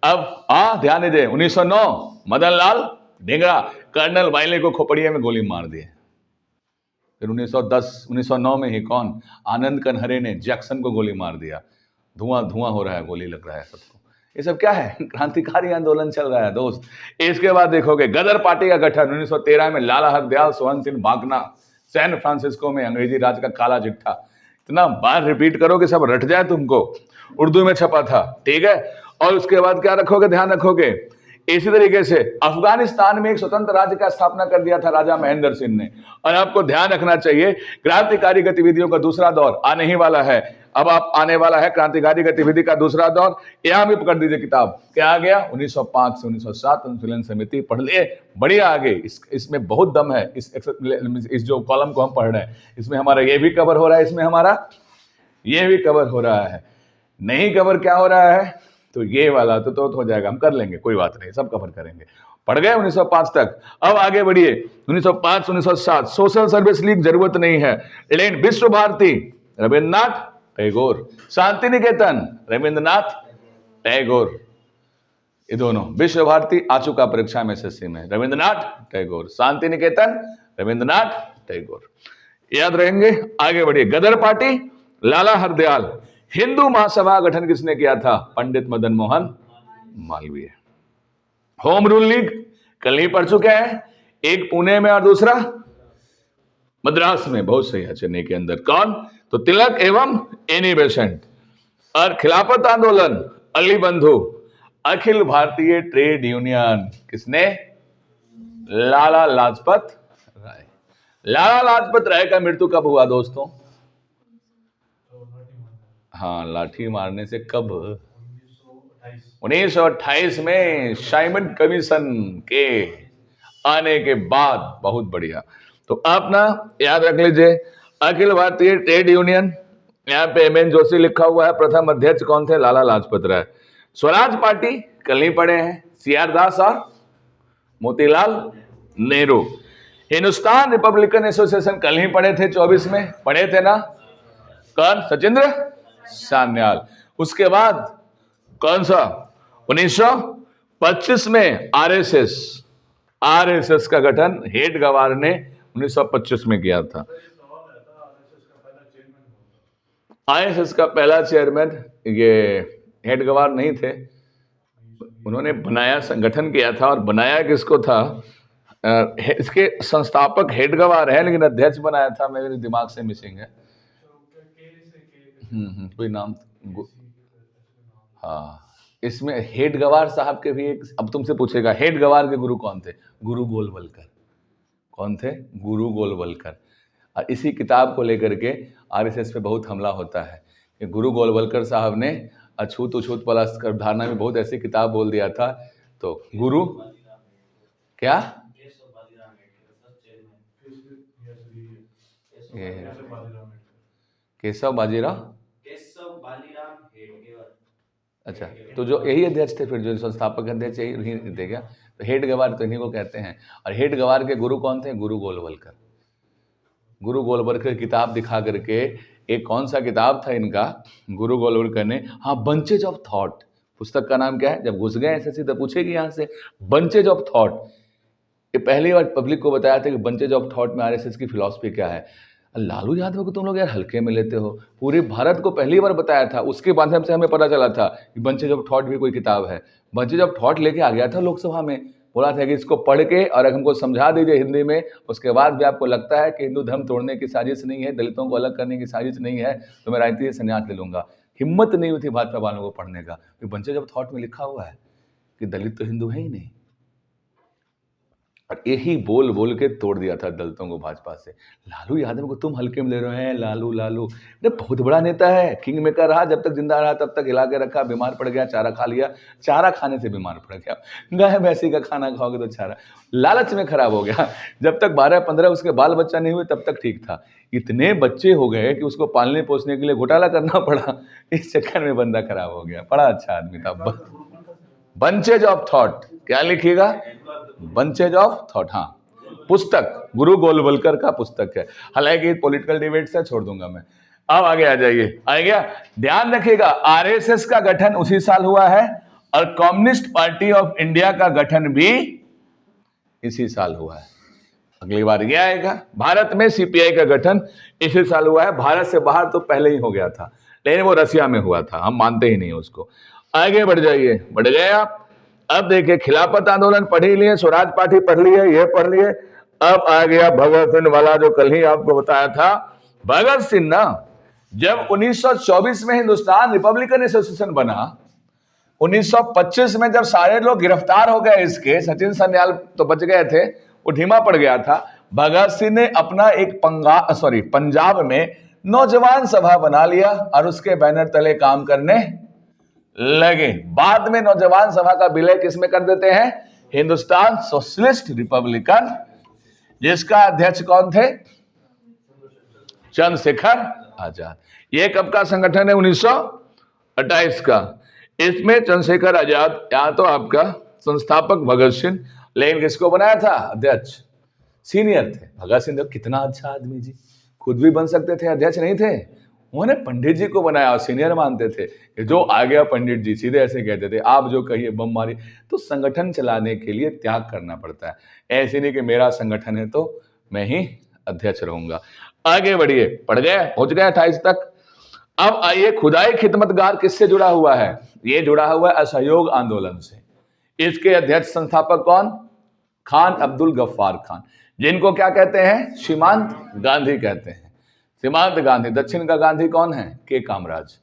अब ध्यान दीजिए, 1909 मदन लाल ढींगरा कर्नल वाइले को खोपड़िया में गोली मार दिए। फिर 1909 में ही कौन? आनंद कनहरे ने जैक्सन को गोली मार दिया। धुआं धुआं हो रहा है, गोली लग रहा है सबको। ये सब क्या है? क्रांतिकारी आंदोलन चल रहा है दोस्त। इसके बाद देखोगे गदर पार्टी का गठन 1913 में। लाला हरदयाल, सोहन सिंह भागना, सैन फ्रांसिस्को में अंग्रेजी राज का काला चिट्ठा। इतना बार रिपीट करो कि सब रट जाए तुमको। उर्दू में छपा था, ठीक है। और उसके बाद क्या रखोगे, ध्यान रखोगे, इसी तरीके से अफगानिस्तान में एक स्वतंत्र राज्य का स्थापना कर दिया था राजा महेंद्र सिंह ने। और आपको ध्यान रखना चाहिए, क्रांतिकारी गतिविधियों का दूसरा दौर आने ही वाला है। अब आप आने वाला है क्रांतिकारी गतिविधि का दूसरा दौर। यहां भी पकड़ दीजिए किताब, क्या आ गया? 1905 से 1907 अनुशीलन समिति पढ़ लिए, बढ़िया आ गई। इसमें बहुत दम है। इस जो कॉलम को हम पढ़ रहे हैं, इसमें हमारा ये भी कवर हो रहा है, इसमें हमारा ये भी कवर हो रहा है। नहीं कवर क्या हो रहा है? तो ये वाला तो हो जाएगा, हम कर लेंगे, कोई बात नहीं, सब कवर करेंगे। पढ़ गए 1905 तक। अब आगे बढ़िए, 1905 1907 सोशल सर्विस लीग जरूरत नहीं है। लेकिन विश्व भारती रविन्द्रनाथ टैगोर, शांति निकेतन रविन्द्रनाथ टैगोर, ये दोनों। विश्व भारती आ चुका परीक्षा में एसएससी में, रविन्द्रनाथ टैगोर। शांति निकेतन रविन्द्रनाथ टैगोर, याद रहेंगे। आगे बढ़िए, गदर पार्टी लाला हरदयाल। हिंदू महासभा गठन किसने किया था? Pandit Madan Mohan Malviya. Home Rule League कल ही पढ़ चुके हैं, एक पुणे में और दूसरा मद्रास में। बहुत सही है, चेन्नई के अंदर। कौन? तो तिलक एवं एनी बेसेंट। और खिलाफत आंदोलन अली बंधु। अखिल भारतीय ट्रेड यूनियन किसने? लाला लाजपत राय। लाला लाजपत राय का मृत्यु कब हुआ दोस्तों? हाँ, लाठी मारने से कब? 1928 में साइमन कमीशन के आने के बाद। बहुत बढ़िया। तो आप ना याद रख लीजिए, अखिल भारतीय ट्रेड यूनियन, यहाँ पे एम एन जोशी लिखा हुआ है। प्रथम अध्यक्ष कौन थे? लाला लाजपत राय। स्वराज पार्टी कल ही पढ़े हैं, सीआर दास और मोतीलाल नेहरू। हिंदुस्तान रिपब्लिकन एसोसिएशन कल ही पढ़े थे, 24 में पढ़े थे ना। कौन? सचिंद्र सान्याल। उसके बाद कौन सा? 1925 में आरएसएस का गठन हेड गवार ने 1925 में किया था। आरएसएस का पहला चेयरमैन ये हेड गवार नहीं थे, उन्होंने बनाया, संगठन किया था। और बनाया किसको था? इसके संस्थापक हेड गवार है, लेकिन अध्यक्ष बनाया था, मेरे दिमाग से मिसिंग है। कोई नाम। हाँ, इसमें हेड गवार साहब के भी एक, अब तुमसे पूछेगा हेड गवार के गुरु कौन थे? गुरु गोलवलकर। कौन थे? गुरु गोलवलकर। और इसी किताब को लेकर के आरएसएस पे बहुत हमला होता है कि गुरु गोलवलकर साहब ने अछूत अछूत पलस्त कर धारणा में बहुत ऐसी किताब बोल दिया था। तो गुरु क्या? केशव बाजीराव। अच्छा, तो जो यही अध्यक्ष थे, फिर जो संस्थापक अध्यक्ष यही थे क्या? तो हेड गवार तो इन्हीं को कहते हैं। और हेड गवार के गुरु कौन थे? गुरु गोलवलकर। गुरु गोलवलकर किताब दिखा करके, एक कौन सा किताब था इनका? गुरु गोलवलकर ने, हाँ, बंचेज ऑफ थॉट। पुस्तक का नाम क्या है? जब घुस गए एसएससी तो पूछेगी यहाँ से, बंचेज ऑफ थॉट। ये पहली बार पब्लिक को बताया था कि बंचेज ऑफ थॉट में आरएसएस की फिलॉसफी क्या है। लालू यादव को तुम लोग यार हल्के में लेते हो, पूरे भारत को पहली बार बताया था, उसके माध्यम से हमें पता चला था कि बंचेज ऑफ थॉट भी कोई किताब है। बंचेज ऑफ थॉट लेके आ गया था लोकसभा में, बोला था कि इसको पढ़ के और हमको समझा दीजिए हिंदी में, उसके बाद भी आपको लगता है कि हिंदू धर्म तोड़ने की साजिश नहीं है, दलितों को अलग करने की साजिश नहीं है, तो मैं राजनीति से संन्यास ले लूंगा। हिम्मत नहीं हुई थी भाजपा वालों को पढ़ने का। बंचेज ऑफ थॉट में लिखा हुआ है कि दलित तो हिंदू है ही नहीं, और यही बोल बोल के तोड़ दिया था दलितों को भाजपा से। लालू यादव को तुम हल्के में ले रहे हैं, लालू लालू ये बहुत बड़ा नेता है, किंग मेकर रहा, जब तक जिंदा रहा तब तक हिला के रखा, बीमार पड़ गया, चारा खा लिया, चारा खाने से बीमार पड़ गया, गाय भैंसी का खाना खाओगे तो चारा, लालच में खराब हो गया। जब तक 12-15 उसके बाल बच्चा नहीं हुए तब तक ठीक था, इतने बच्चे हो गए कि उसको पालने पोसने के लिए घोटाला करना पड़ा, इस चक्कर में बंदा खराब हो गया। बड़ा अच्छा आदमी था। बंचेज ऑफ थॉट, क्या लिखिएगा, बंचेज ऑफ थॉट। हाँ, पुस्तक गुरु गोलवलकर का पुस्तक है, हालांकि पॉलिटिकल डिबेट से छोड़ दूंगा मैं। अब आगे आ जाइए, आ गया। ध्यान रखिएगा, आरएसएस का गठन उसी साल हुआ है और कम्युनिस्ट पार्टी ऑफ इंडिया का गठन भी इसी साल हुआ है। अगली बार यह आएगा, भारत में सीपीआई का गठन इसी साल हुआ है। भारत से बाहर तो पहले ही हो गया था, लेकिन वो रसिया में हुआ था, हम मानते ही नहीं उसको। आगे बढ़ जाइए, बढ़ गए आप। अब देखिए, खिलाफत आंदोलन पढ़ ही लिए, स्वराज पार्टी पढ़ लिए, ये पढ़ लिए। अब आ गया भगत सिंह वाला, जो कल ही आपको बताया था। भगत सिंह ना, जब 1924 में हिंदुस्तान रिपब्लिकन एसोसिएशन बना, 1925 में जब सारे लोग गिरफ्तार हो गए इसके, सचिन सन्याल तो बच गए थे, वो ढीमा पड़ गया था, भगत सिंह ने अपना एक पंजाब में नौजवान सभा बना लिया और उसके बैनर तले काम करने लगे। बाद में नौजवान सभा का विलय किसमें कर देते हैं, हिंदुस्तान सोशलिस्ट रिपब्लिकन, जिसका अध्यक्ष कौन थे, चंद्रशेखर आजाद। ये कब का संगठन है, 1928 का। इसमें चंद्रशेखर आजाद, यहां तो आपका संस्थापक भगत सिंह, लेकिन किसको बनाया था अध्यक्ष, सीनियर थे भगत सिंह। कितना अच्छा आदमी जी, खुद भी बन सकते थे, अध्यक्ष नहीं थे, उन्होंने पंडित जी को बनाया और सीनियर मानते थे कि जो आ गया पंडित जी, सीधे ऐसे कहते थे, आप जो कहिए बम मारी। तो संगठन चलाने के लिए त्याग करना पड़ता है, ऐसे नहीं कि मेरा संगठन है तो मैं ही अध्यक्ष रहूंगा। आगे बढ़िए, पढ़ गए, पहुंच गए 28 तक। अब आइए, खुदाई खिदमतगार किससे जुड़ा हुआ है, ये जुड़ा हुआ है असहयोग आंदोलन से। इसके अध्यक्ष संस्थापक कौन, खान अब्दुल गफ्फार खान, जिनको क्या कहते हैं, सीमांत गांधी कहते हैं। सीमांत गांधी, दक्षिण का गांधी कौन है, के कामराज।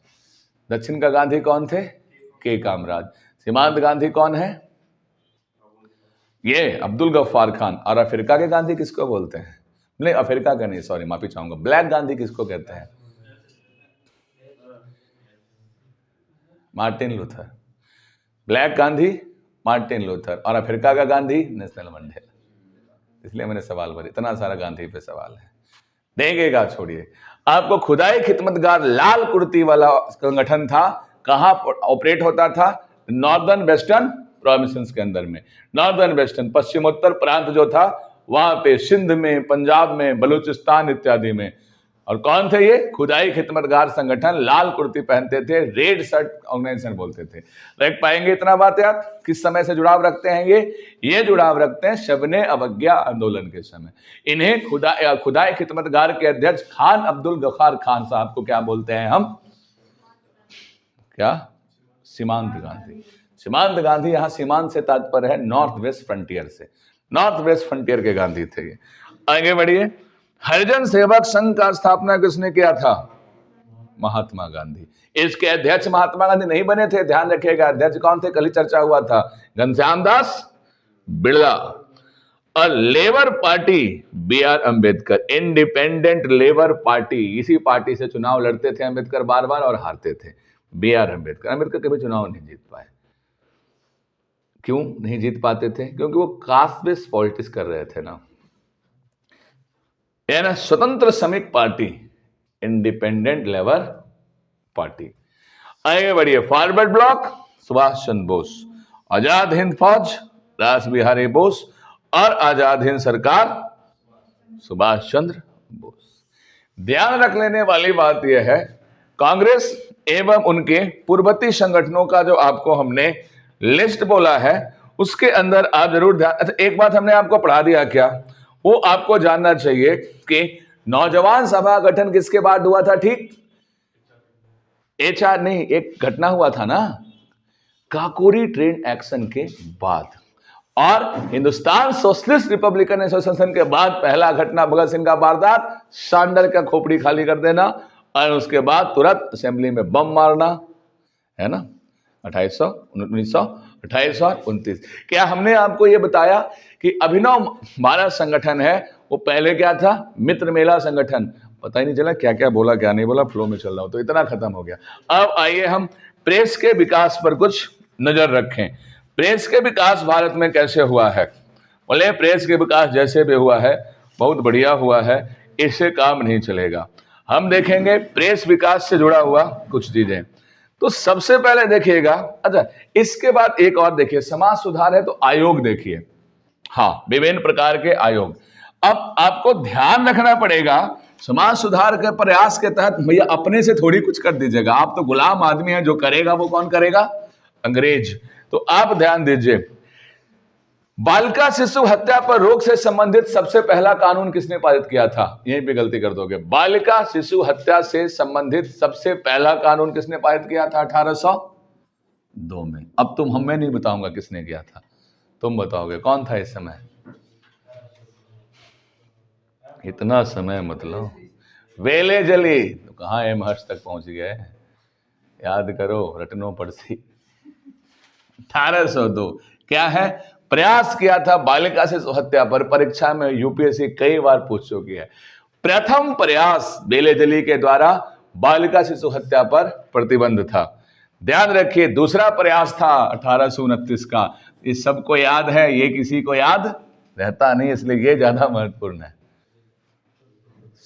दक्षिण का गांधी कौन थे, के कामराज। सीमांत गांधी कौन है, ये अब्दुल गफ्फार खान। और अफ्रीका के गांधी किसको बोलते हैं, नहीं अफ्रीका का नहीं, सॉरी माफी चाहूंगा, ब्लैक गांधी किसको कहते हैं, Martin Luther. Black Gandhi Martin Luther, और अफ्रीका का गांधी नेल्सन मंडेला। इसलिए मैंने सवाल भरे, इतना सारा गांधी पे सवाल है, देंगेगा छोड़िए। आपको खुदाई खिदमतगार लाल कुर्ती वाला संगठन था, कहां ऑपरेट होता था, नॉर्दर्न वेस्टर्न प्रोविंसेस के अंदर में। नॉर्दर्न वेस्टर्न, पश्चिमोत्तर प्रांत जो था, वहां पे सिंध में, पंजाब में, बलूचिस्तान इत्यादि में। और कौन थे ये, खुदाई खिदमतगार संगठन, लाल कुर्ती पहनते थे, रेड शर्ट ऑर्गेनाइजेशन बोलते थे। रख पाएंगे इतना बात याद, किस समय से जुड़ाव रखते हैं ये जुड़ाव रखते हैं शबने अवज्ञा आंदोलन के समय। इन्हें खुदाई खिदमतगार के अध्यक्ष खान अब्दुल गफ्फार खान साहब को क्या बोलते हैं हम, क्या, सीमांत गांधी। सीमांत गांधी, यहां सीमांत से तात्पर्य है नॉर्थ वेस्ट फ्रंटियर से, नॉर्थ वेस्ट फ्रंटियर के गांधी थे ये। आगे बढ़िए, हरिजन सेवक संघ का स्थापना किसने किया था, महात्मा गांधी। इसके अध्यक्ष महात्मा गांधी नहीं बने थे, ध्यान रखिएगा। अध्यक्ष कौन थे, कल ही चर्चा हुआ था, घनश्याम दास बिड़ला। और labour party B.R. Ambedkar, independent labour party, इसी पार्टी से चुनाव लड़ते थे अम्बेडकर बार बार और हारते थे। B.R. अम्बेडकर, अम्बेडकर कभी चुनाव नहीं जीत पाए। क्यों नहीं जीत पाते थे, क्योंकि वो कास्ट बेस्ड पॉलिटिक्स कर रहे थे ना, यानी स्वतंत्र श्रमिक पार्टी, इंडिपेंडेंट लेबर पार्टी। आगे बढ़िए, फॉरवर्ड ब्लॉक सुभाष चंद्र बोस, आजाद हिंद फौज रास बिहारी बोस, और आजाद हिंद सरकार सुभाष चंद्र बोस। ध्यान रख लेने वाली बात यह है, कांग्रेस एवं उनके पूर्ववर्ती संगठनों का जो आपको हमने लिस्ट बोला है, उसके अंदर आप जरूर ध्यान, अच्छा एक बात हमने आपको पढ़ा दिया क्या, वो आपको जानना चाहिए कि नौजवान सभा गठन किसके बाद हुआ था, ठीक, HR नहीं, एक घटना हुआ था ना, काकोरी ट्रेन एक्शन के बाद। और हिंदुस्तान सोशलिस्ट रिपब्लिकन एसोसिएशन के बाद पहला घटना भगत सिंह का वारदात, सांडर का खोपड़ी खाली कर देना और उसके बाद तुरंत असेंबली में बम मारना, है ना, 2829। क्या हमने आपको ये बताया कि अभिनव भारत संगठन है, वो पहले क्या था, मित्र मेला संगठन, पता ही नहीं चला क्या क्या बोला क्या नहीं बोला, फ्लो में चल रहा हूं तो इतना खत्म हो गया। अब आइए हम प्रेस के विकास पर कुछ नजर रखें। प्रेस के विकास भारत में कैसे हुआ है? बोले प्रेस के विकास जैसे भी हुआ है बहुत बढ़िया हुआ है, इससे काम नहीं चलेगा। हम देखेंगे प्रेस विकास से जुड़ा हुआ कुछ चीजें। तो सबसे पहले देखिएगा, अच्छा इसके बाद एक और देखिए, समाज सुधार है तो आयोग देखिए, हाँ विभिन्न प्रकार के आयोग। अब आपको ध्यान रखना पड़ेगा, समाज सुधार के प्रयास के तहत भैया अपने से थोड़ी कुछ कर दीजिएगा, आप तो गुलाम आदमी हैं, जो करेगा वो कौन करेगा, अंग्रेज। तो आप ध्यान दीजिए, बालिका शिशु हत्या पर रोक से संबंधित सबसे पहला कानून किसने पारित किया था? यहीं पे गलती कर दोगे, बालिका शिशु हत्या से संबंधित सबसे पहला कानून किसने पारित किया था? 1802 में। अब तुम हमें नहीं बताऊंगा किसने किया था, तुम बताओगे कौन था इस समय? इतना समय मतलब वेले जली, तो कहाँ एम हर्ष तक पहुंच गए, याद करो, रटनो पड़सी। 1802 क्या है? प्रयास किया था बालिका शिशु हत्या पर, परीक्षा में यूपीएससी कई बार पूछ चुकी है। प्रथम प्रयास बेले जली के द्वारा बालिका शिशु हत्या पर प्रतिबंध था। ध्यान रखिए, दूसरा प्रयास था 1829 का, ये सबको याद है, ये किसी को याद रहता नहीं, इसलिए ये ज्यादा महत्वपूर्ण है।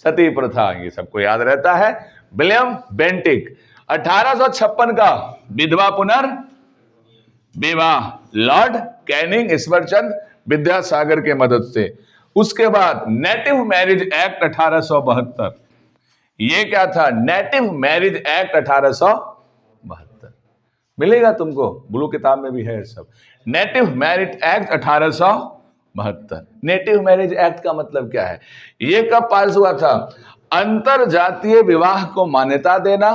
सती प्रथा, ये सबको याद रहता है। विलियम बेंटिक 1856 का विधवा पुनर्विवाह, लॉर्ड कैनिंग ईश्वरचंद विद्यासागर के मदद से। उसके बाद नेटिव मैरिज एक्ट 1872, ये क्या था? नेटिव मैरिज एक्ट 1872 मिलेगा तुमको, ब्लू किताब में भी है सब। Native marriage act 1872। Native marriage act का मतलब क्या है? ये कब पास हुआ था? अंतर जातीय विवाह को मान्यता देना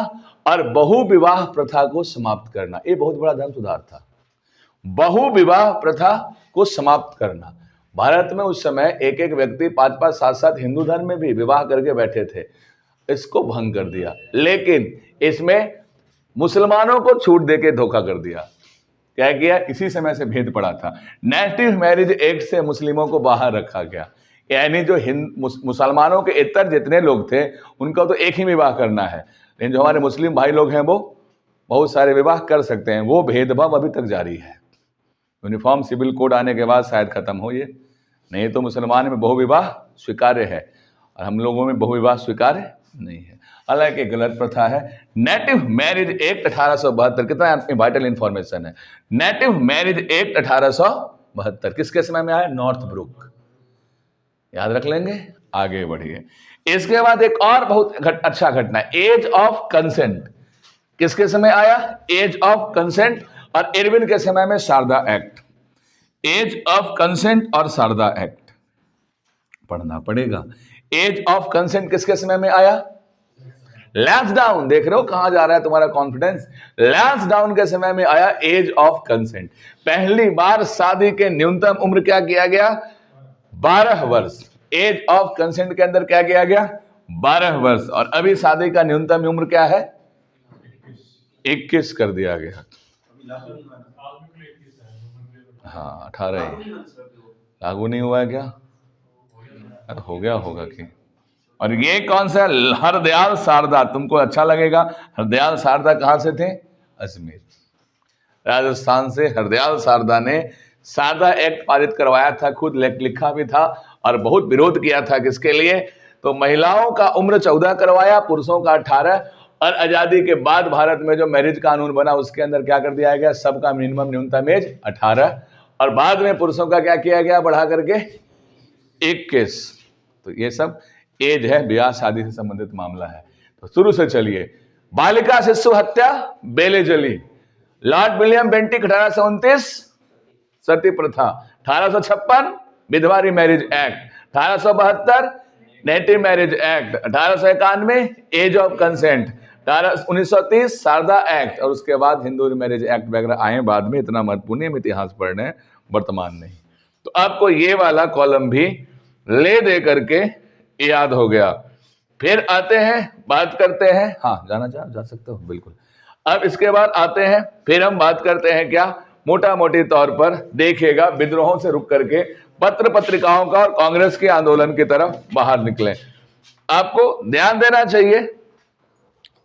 और बहु विवाह प्रथा को समाप्त करना, ये बहुत बड़ा धर्म सुधार था। बहु विवाह प्रथा को समाप्त करना। भारत में उस समय एक एक व्यक्ति 5-5, 7-7 हिंदू धर्म में भी विवाह करके बैठे थे, इसको भंग कर दिया। लेकिन इसमें मुसलमानों को छूट देके धोखा कर दिया। क्या किया? इसी समय से भेद पड़ा था। नेटिव मैरिज एक्ट से मुस्लिमों को बाहर रखा गया, यानी जो मुसलमानों के इतर जितने लोग थे उनका तो एक ही विवाह करना है, लेकिन जो हमारे मुस्लिम भाई लोग हैं वो बहुत सारे विवाह कर सकते हैं। वो भेदभाव अभी तक जारी है। यूनिफॉर्म सिविल कोड आने के बाद शायद खत्म हो ये, नहीं तो मुसलमान में बहुविवाह स्वीकार्य है और हम लोगों में बहुविवाह स्वीकार्य नहीं है, हालांकि गलत प्रथा है। नेटिव मैरिज एक्ट 1872, कितना वाइटल इंफॉर्मेशन है। नेटिव मैरिज एक्ट 1872 किसके समय में आया? नॉर्थ ब्रुक, याद रख लेंगे, आगे बढ़िए। इसके बाद एक और बहुत अच्छा घटना, एज ऑफ कंसेंट, किसके समय आया? एज ऑफ कंसेंट, और इरविन के समय में Sharda act. Age of consent और शारदा एक्ट पढ़ना पड़ेगा। एज ऑफ कंसेंट किसके समय में आया? लैंसडाउन, देख रहे हो कहां जा रहा है तुम्हारा कॉन्फिडेंस। लैंसडाउन के समय में आया एज ऑफ कंसेंट। पहली बार शादी के न्यूनतम उम्र क्या किया गया? 12 वर्ष। एज ऑफ कंसेंट के अंदर क्या किया गया? 12 वर्ष। और अभी शादी का न्यूनतम उम्र क्या है? 21 कर दिया गया। हाँ 18 ही लागू नहीं हुआ है क्या? हो गया होगा कि। और ये कौन सा? हरदयाल शारदा, तुमको अच्छा लगेगा। हरदयाल शारदा कहां से थे? अजमेर, राजस्थान से। हरदयाल शारदा ने शारदा एक्ट पारित करवाया था, खुद लिखा भी था और बहुत विरोध किया था। किसके लिए? तो महिलाओं का उम्र 14 करवाया, पुरुषों का 18। और आजादी के बाद भारत में जो मैरिज कानून बना उसके अंदर क्या कर दिया गया? सबका मिनिमम न्यूनतम एज 18, और बाद में पुरुषों का क्या किया गया? बढ़ा करके 21। तो ये सब एज है, ब्याह शादी से संबंधित मामला है। तो शुरू से चलिए, बालिका शिशु हत्या बेले जली, लॉर्ड विलियम बेंटिक 1829 सती प्रथा, 1856 विधवा marriage act, 1872 native marriage act, 1891 age of consent, 1930 Sharda act, और उसके बाद हिंदू मैरिज एक्ट वगैरह आए बाद में। इतना महत्वपूर्ण इतिहास पढ़ने वर्तमान नहीं। तो आपको ये वाला कॉलम भी ले दे करके याद हो गया। फिर आते हैं, बात करते हैं, हाँ जाना जा सकते हो बिल्कुल। अब इसके बाद आते हैं, फिर हम बात करते हैं क्या, मोटा मोटी तौर पर देखिएगा, विद्रोहों से रुक करके पत्र पत्रिकाओं का और कांग्रेस के आंदोलन की तरफ बाहर निकले। आपको ध्यान देना चाहिए,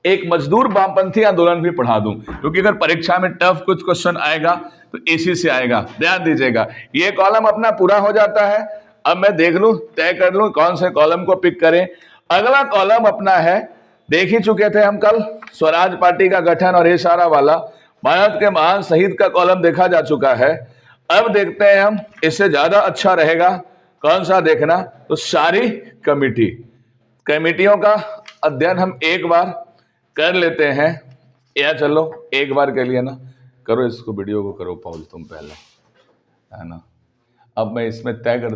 एक मजदूर वामपंथी आंदोलन भी पढ़ा दूं, क्योंकि अगर परीक्षा में टफ कुछ क्वेश्चन आएगा तो इसी से आएगा, ध्यान दीजिएगा। ये कॉलम अपना पूरा हो जाता है। अब मैं देख लूं, तय कर लूं कौन से कॉलम को पिक करें। अगला कॉलम अपना है, देख ही चुके थे हम कल, स्वराज पार्टी का गठन और ये सारा वाला भारत के महान शहीद का कॉलम देखा जा चुका है। अब देखते हैं हम, इससे ज्यादा अच्छा रहेगा कौन सा देखना, तो सारी कमेटियों का अध्ययन हम एक बार कर लेते हैं। या चलो एक बार के लिए ना करो, इसको वीडियो को करो पॉज तुम पहले, है ना। अब मैं इसमें तय कर